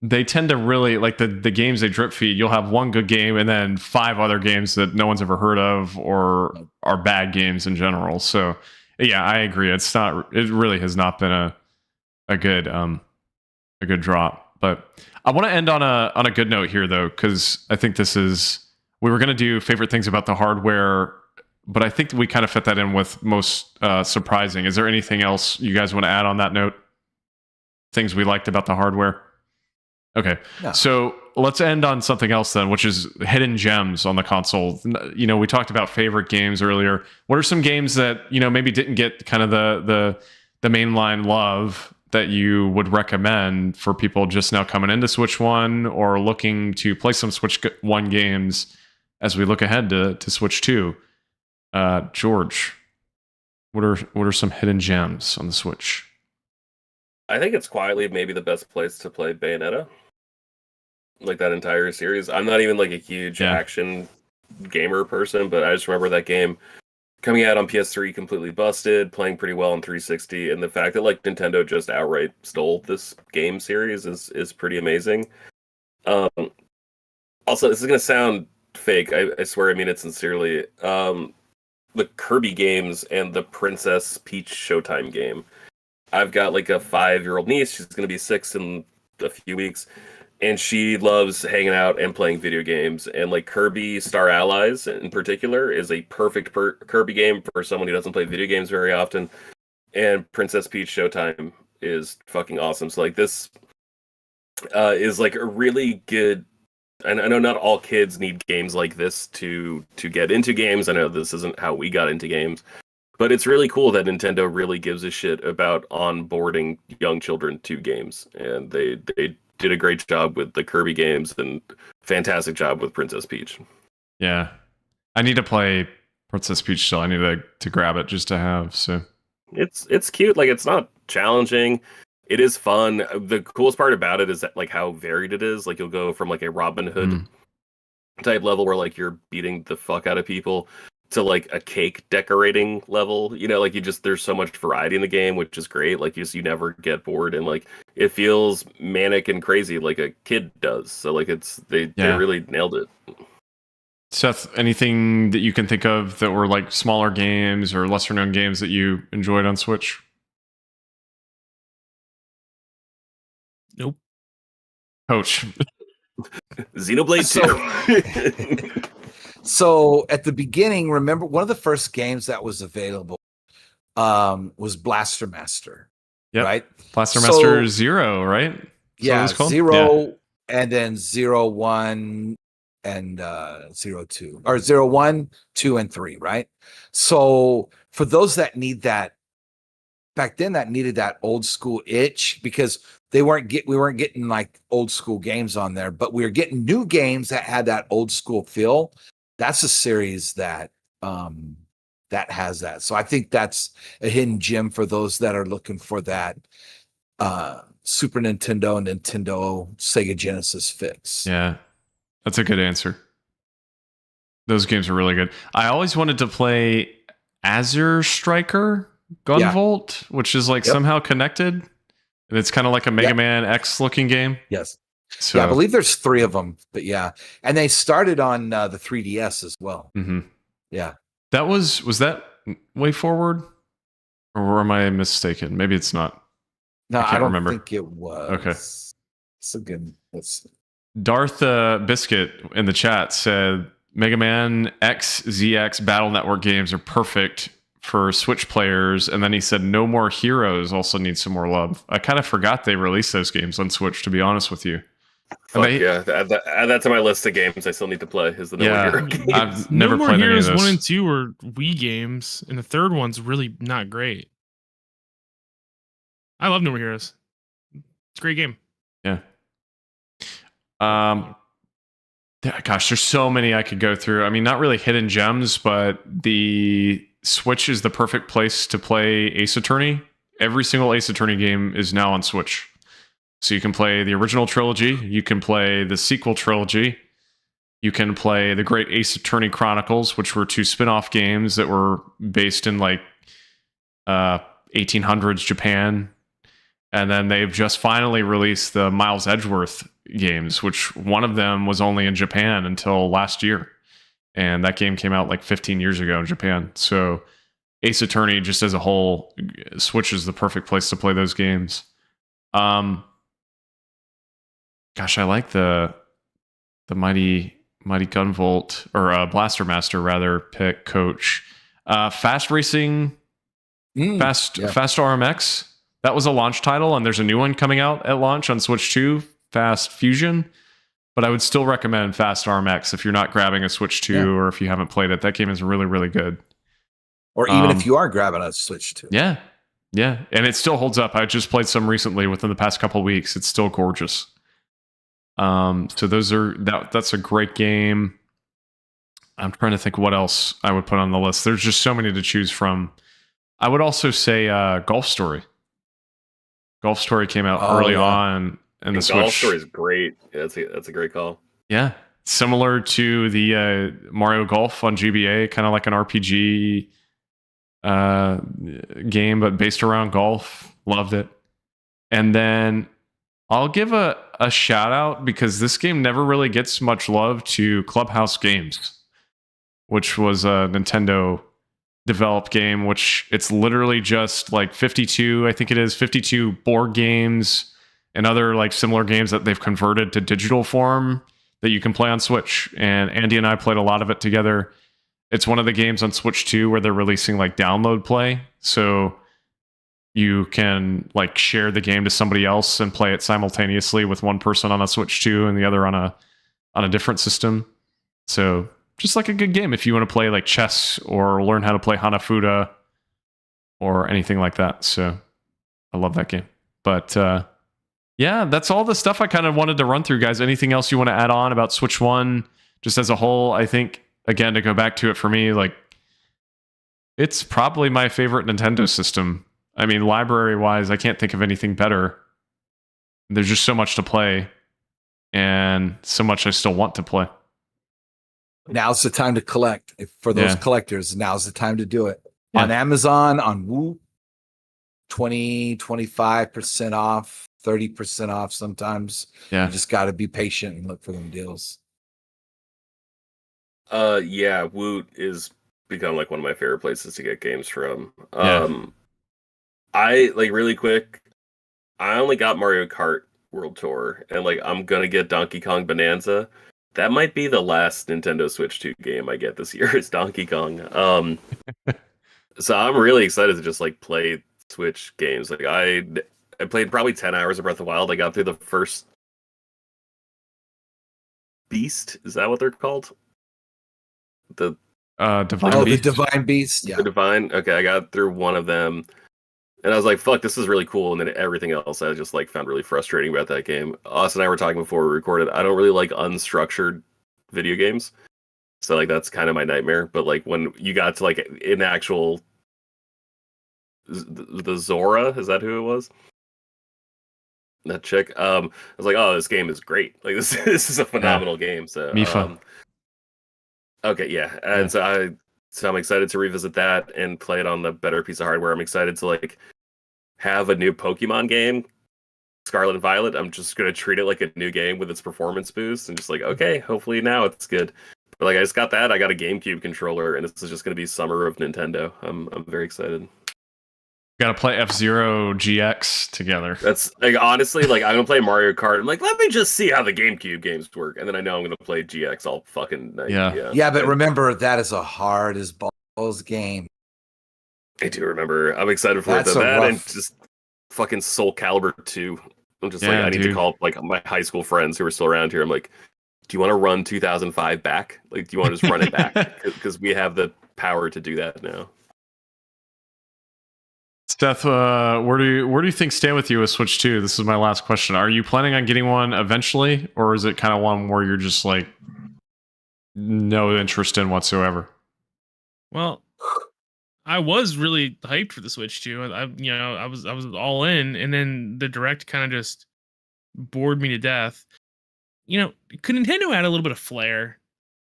They tend to really, like the games they drip feed, you'll have one good game and then 5 other games that no one's ever heard of or are bad games in general. So yeah, I agree. It really has not been a good drop. But I want to end on a good note here though, because I think we were going to do favorite things about the hardware, but I think we kind of fit that in with most surprising. Is there anything else you guys want to add on that note? Things we liked about the hardware? Okay,
no.
So let's end on something else then, which is hidden gems on the console. You know, we talked about favorite games earlier. What are some games that, you know, maybe didn't get kind of the mainline love that you would recommend for people just now coming into Switch 1 or looking to play some Switch 1 games as we look ahead to Switch 2? George, what are some hidden gems on the Switch?
I think it's quietly maybe the best place to play Bayonetta. Like that entire series. I'm not even like a huge action gamer person, but I just remember that game coming out on PS3 completely busted, playing pretty well on 360, and the fact that like Nintendo just outright stole this game series is pretty amazing. Also, this is gonna sound fake. I swear I mean it sincerely. the Kirby games and the Princess Peach Showtime game. I've got like a 5-year-old niece. She's going to be 6 in a few weeks, and she loves hanging out and playing video games. And like Kirby Star Allies in particular is a perfect Kirby game for someone who doesn't play video games very often. And Princess Peach Showtime is fucking awesome. So like this is like a really good. And I know not all kids need games like this to get into games. I know this isn't how we got into games, but it's really cool that Nintendo really gives a shit about onboarding young children to games, and they did a great job with the Kirby games and fantastic job with Princess Peach.
Yeah, I need to play Princess Peach still. I need to grab it just to have. So
it's cute. Like it's not challenging. It is fun. The coolest part about it is that like how varied it is. Like you'll go from like a Robin Hood type level where like you're beating the fuck out of people to like a cake decorating level. You know, like there's so much variety in the game, which is great. Like you never get bored, and like it feels manic and crazy like a kid does. So like they really nailed it.
Seth, anything that you can think of that were like smaller games or lesser known games that you enjoyed on Switch?
Nope.
Coach.
Xenoblade 2.
So at the beginning, remember one of the first games that was available was Blaster Master.
Yep.
Right?
Blaster Master Zero, right?
Yeah, Zero, and then 0, 1, and 0, 2. Or 0, 1, 2, and 3, right? So for those that need that, back then that needed that old school itch, because we weren't getting like old school games on there, but we were getting new games that had that old school feel. That's a series that that has that. So I think that's a hidden gem for those that are looking for that Super Nintendo, Sega Genesis fix.
Yeah, that's a good answer. Those games are really good. I always wanted to play Azure Striker Gunvolt, which is like somehow connected. And it's kind of like a Mega Man X looking game.
Yes.
So,
yeah, I believe there's 3 of them, but yeah. And they started on the 3DS as well.
Mm-hmm.
Yeah.
That was that Way Forward? Or am I mistaken? Maybe it's not.
No,
I don't remember.
think it was.
Okay.
It's a good.
Darth Biscuit in the chat said Mega Man X, ZX Battle Network games are perfect for Switch players, and then he said No More Heroes also needs some more love. I kind of forgot they released those games on Switch, to be honest with you.
Yeah, add that to my list of games I still need to play. Is the No More Hero games.
I've never played any of those.
1 and 2 were Wii games, and the third one's really not great. I love No More Heroes. It's a great game.
Yeah. Gosh, there's so many I could go through. I mean, not really hidden gems, but the Switch is the perfect place to play Ace Attorney. Every single Ace Attorney game is now on Switch. So you can play the original trilogy, you can play the sequel trilogy, you can play the Great Ace Attorney Chronicles, which were 2 spin-off games that were based in like 1800s Japan. And then they've just finally released the Miles Edgeworth games, which one of them was only in Japan until last year. And that game came out like 15 years ago in Japan. So Ace Attorney, just as a whole, Switch is the perfect place to play those games. Gosh, I like the Mighty Gunvolt, or Blaster Master rather, pick, Coach. Fast Racing, Fast RMX. That was a launch title, and there's a new one coming out at launch on Switch 2, Fast Fusion. But I would still recommend Fast RMX if you're not grabbing a Switch 2 or if you haven't played it. That game is really, really good.
Or even if you are grabbing a Switch 2.
Yeah. Yeah. And it still holds up. I just played some recently within the past couple of weeks. It's still gorgeous. So that's a great game. I'm trying to think what else I would put on the list. There's just so many to choose from. I would also say Golf Story. Golf Story came out early on. And the Switch.
Golf Story is great. Yeah, that's a great call.
Yeah, similar to the Mario Golf on GBA, kind of like an RPG game, but based around golf. Loved it. And then I'll give a shout out, because this game never really gets much love, to Clubhouse Games, which was a Nintendo developed game, which it's literally just like 52, I think it is 52 board games and other like similar games that they've converted to digital form that you can play on Switch. And Andy and I played a lot of it together. It's one of the games on Switch 2 where they're releasing like download play. So you can like share the game to somebody else and play it simultaneously with one person on a Switch 2 and the other on a different system. So just like a good game if you want to play like chess or learn how to play Hanafuda or anything like that. So I love that game. But yeah, that's all the stuff I kind of wanted to run through, guys. Anything else you want to add on about Switch 1 just as a whole? I think, again, to go back to it for me, like it's probably my favorite Nintendo system. I mean, library-wise, I can't think of anything better. There's just so much to play and so much I still want to play.
Now's the time to collect. For those collectors, now's the time to do it. Yeah. On Amazon, on Woo, 20-25% off, 30% off sometimes. Yeah. You just got to be patient and look for them deals.
Yeah, Woot is become like one of my favorite places to get games from. I like really quick, I only got Mario Kart World Tour and like I'm gonna get Donkey Kong Bonanza. That might be the last Nintendo Switch 2 game I get this year is Donkey Kong. So I'm really excited to just like play Switch games. Like I played probably 10 hours of Breath of the Wild. I got through the first Beast. Is that what they're called? The
Divine Beast.
The Divine Beast. Yeah.
The Divine. Okay, I got through one of them. And I was like, fuck, this is really cool. And then everything else I just like found really frustrating about that game. Austin and I were talking before we recorded. I don't really like unstructured video games. So like that's kind of my nightmare. But like when you got to like an actual the Zora, is that who it was? That chick. I was like, oh, this game is great. Like this is a phenomenal game. So
Mifa.
Okay, yeah. And so I'm excited to revisit that and play it on the better piece of hardware. I'm excited to like have a new Pokemon game, Scarlet and Violet. I'm just gonna treat it like a new game with its performance boost and just like, okay, hopefully now it's good. But like I just got that. I got a GameCube controller, and this is just gonna be summer of Nintendo. I'm very excited.
Got to play F-Zero GX together.
That's like honestly, like I'm gonna play Mario Kart. I'm like, let me just see how the GameCube games work, and then I know I'm gonna play GX all fucking night.
Yeah. But remember, that is a hard as balls game.
I do remember. I'm excited for that and just fucking Soul Calibur 2. I'm just like, I need to call like my high school friends who are still around here. I'm like, do you want to run 2005 back? Like, do you want to just run it back? Because we have the power to do that now.
Steph, where do you think stand with you with Switch 2? This is my last question. Are you planning on getting one eventually, or is it kind of one where you're just like no interest in whatsoever?
Well, I was really hyped for the Switch 2. I was all in, and then the Direct kind of just bored me to death. You know, could Nintendo add a little bit of flair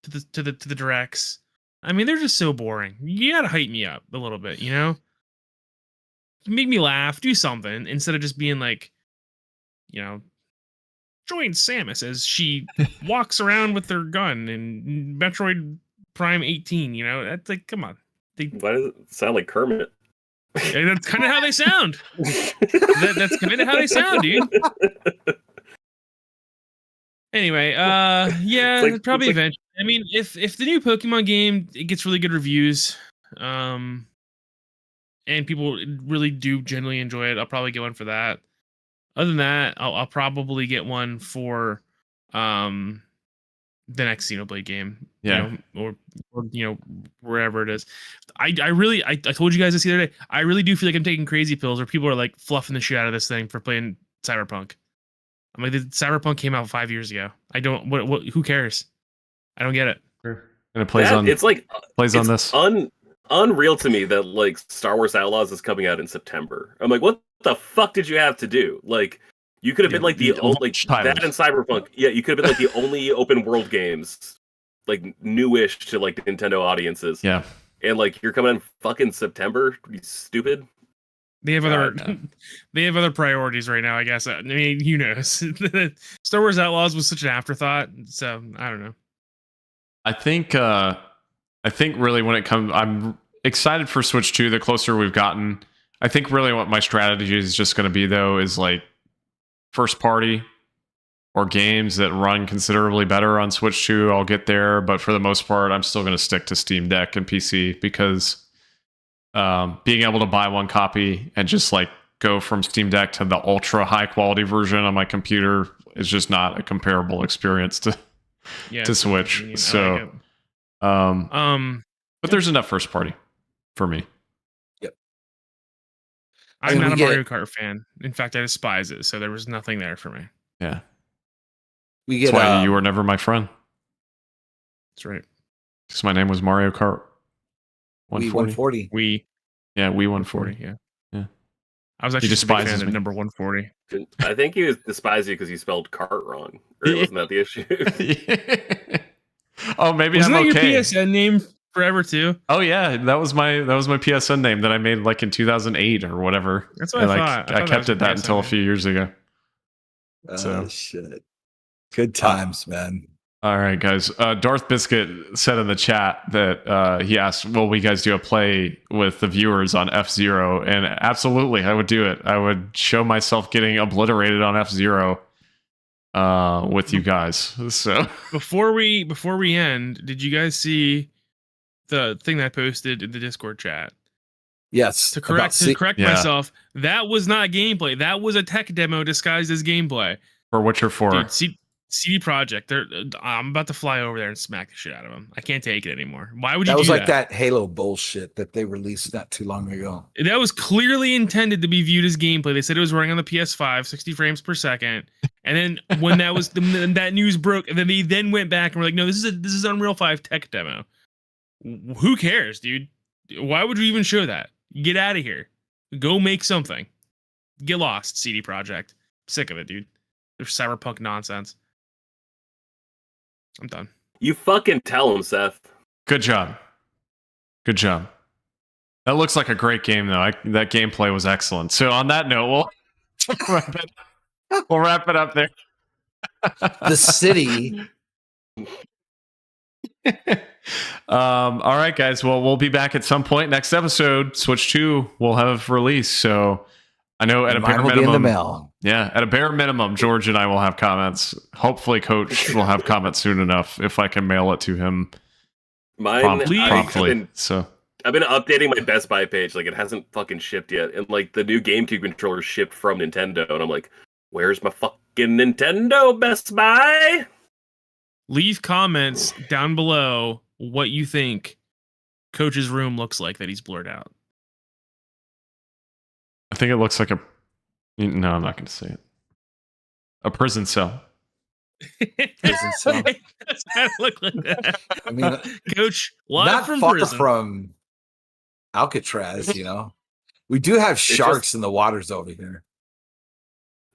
to the Directs? I mean, they're just so boring. You gotta hype me up a little bit, you know? Make me laugh, do something instead of just being like, you know, join Samus as she walks around with her gun in Metroid Prime 18. You know, that's like, come on.
Why does it sound like Kermit?
That's kind of how they sound. That's kind of how they sound, dude. Anyway, yeah, probably eventually. I mean, if the new Pokemon game it gets really good reviews, and people really do genuinely enjoy it, I'll probably get one for that. Other than that, I'll probably get one for the next Xenoblade game.
Yeah.
You know, or you know, wherever it is. I told you guys this the other day. I really do feel like I'm taking crazy pills, or people are like fluffing the shit out of this thing for playing Cyberpunk. I'm like, the Cyberpunk came out 5 years ago. I don't. What? Who cares? I don't get it.
And it plays on.
It's like
plays on this.
Unreal to me that like Star Wars Outlaws is coming out in September. I'm like, what the fuck did you have to do? Like, you could have been like the only that and Cyberpunk. Yeah, you could have been like the only open world games, like newish to like Nintendo audiences.
Yeah, and
like you're coming in fucking September. You stupid.
They have other priorities right now, I guess. I mean, who knows? Star Wars Outlaws was such an afterthought, so I don't know.
I think really when it comes, I'm excited for Switch 2 the closer we've gotten. I think really what my strategy is just going to be, though, is like first party or games that run considerably better on Switch 2. I'll get there, but for the most part, I'm still going to stick to Steam Deck and PC because being able to buy one copy and just like go from Steam Deck to the ultra high quality version on my computer is just not a comparable experience to Switch. So, but there's enough first party for me.
Yep.
I'm not a Mario Kart fan. In fact, I despise it. So there was nothing there for me.
Yeah.
We get
That's why you were never my friend.
That's right.
Because my name was Mario Kart.
140.
Wii
140.
Yeah.
Yeah.
I was actually just a big fan of number 140.
I think he despised you because you spelled cart wrong. Or wasn't that the issue?
Oh, maybe
Wasn't
I'm
that
okay.
your PSN name forever too?
Oh yeah, that was my PSN name that I made like in 2008 or whatever.
That's what I thought.
I kept it that until a few years ago.
Oh shit! Good times, man.
All right, guys. Darth Biscuit said in the chat that he asked, "Will we guys do a play with the viewers on F-Zero?" And absolutely, I would do it. I would show myself getting obliterated on F-Zero with you guys. So
before we end, did you guys see the thing that I posted in the Discord chat?
Yes.
To correct myself, that was not gameplay. That was a tech demo disguised as gameplay.
For Witcher 4.
Dude, CD Projekt, I'm about to fly over there and smack the shit out of them. I can't take it anymore. Why would you do that?
That was like that Halo bullshit that they released not too long ago.
That was clearly intended to be viewed as gameplay. They said it was running on the PS5, 60 frames per second. And then when that was that news broke, and then they then went back and were like, "No, this is Unreal 5 tech demo." Who cares, dude? Why would you even show that? Get out of here. Go make something. Get lost, CD Projekt. Sick of it, dude. There's cyberpunk nonsense. I'm done.
You fucking tell him, Seth.
Good job. That looks like a great game, though. That gameplay was excellent. So on that note, we'll wrap it up there.
The city.
All right, guys. Well, we'll be back at some point next episode. Switch 2 will have release. So I know at a bare minimum, in the mail. Yeah, at a bare minimum, George and I will have comments. Hopefully, Coach will have comments soon enough if I can mail it to him. Promptly.
I've been updating my Best Buy page. Like, it hasn't fucking shipped yet, and like the new GameCube controller shipped from Nintendo, and I'm like, where's my fucking Nintendo Best Buy?
Leave comments down below what you think Coach's room looks like that he's blurred out.
I think it looks like no, I'm not going to say it. A prison cell.
Prison cell.
It does not look like that.
I mean,
Coach, live
not
from
far
prison.
From Alcatraz, we do have sharks in the waters over here.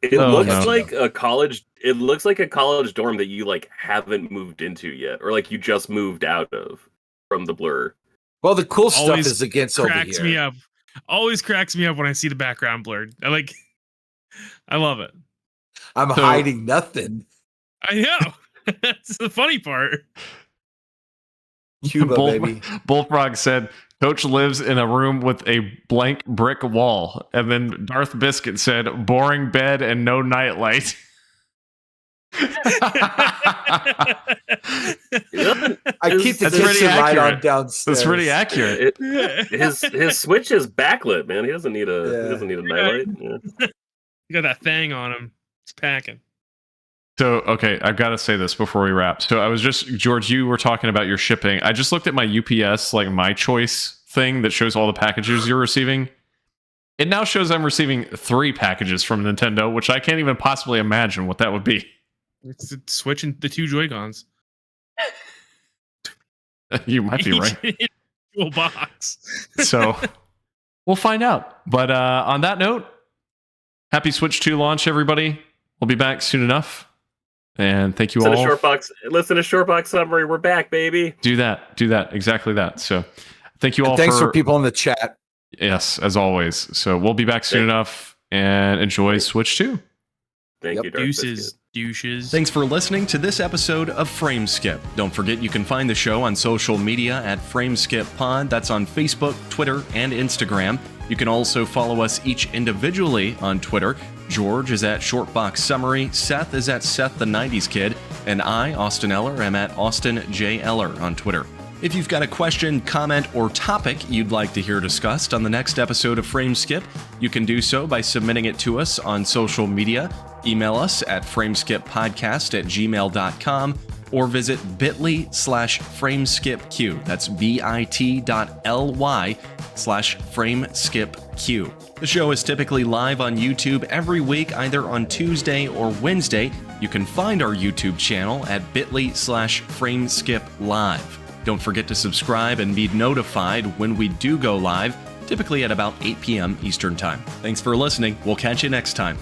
It looks like a college. It looks like a college dorm that you like haven't moved into yet, or like you just moved out of from the blur.
Well, the cool stuff is against over here.
Cracks me up. Always cracks me up when I see the background blurred. I love it.
I'm hiding nothing.
I know. That's the funny part.
Cuba, baby.
Bullfrog said, Coach lives in a room with a blank brick wall. And then Darth Biscuit said, boring bed and no nightlight.
I keep the kitchen light on downstairs.
That's pretty accurate.
His Switch is backlit, man. He doesn't need a nightlight. Yeah.
You got that thing on him. It's packing.
So, okay, I've got to say this before we wrap. So I was George, you were talking about your shipping. I just looked at my UPS, like my choice thing that shows all the packages you're receiving. It now shows I'm receiving 3 packages from Nintendo, which I can't even possibly imagine what that would be.
It's switching the 2 Joy-Cons.
You might be right.
Individual box.
So we'll find out. But on that note, happy Switch 2 launch, everybody. We'll be back soon enough. And thank you all.
Listen to Shortbox Summary. We're back, baby.
Do that. Exactly that. So thank you all.
Thanks for people in the chat.
Yes, as always. So we'll be back soon enough, and enjoy Switch 2.
Thank you, Darth
Deuces.
Biscuit.
douches.
Thanks for listening to this episode of Frameskip. Don't forget you can find the show on social media at FrameSkipPod. That's on Facebook, Twitter, and Instagram. You can also follow us each individually on Twitter. George is at Shortbox Summary, Seth is at Seth the 90s Kid, and I, Austin Eller, am at Austin J. Eller on Twitter. If you've got a question, comment, or topic you'd like to hear discussed on the next episode of Frameskip, you can do so by submitting it to us on social media. Email us at frameskippodcast@gmail.com or visit bit.ly/frameskipq. That's bit.ly/frameskipq. The show is typically live on YouTube every week, either on Tuesday or Wednesday. You can find our YouTube channel at bit.ly/frameskiplive. Don't forget to subscribe and be notified when we do go live, typically at about 8 p.m. Eastern Time. Thanks for listening. We'll catch you next time.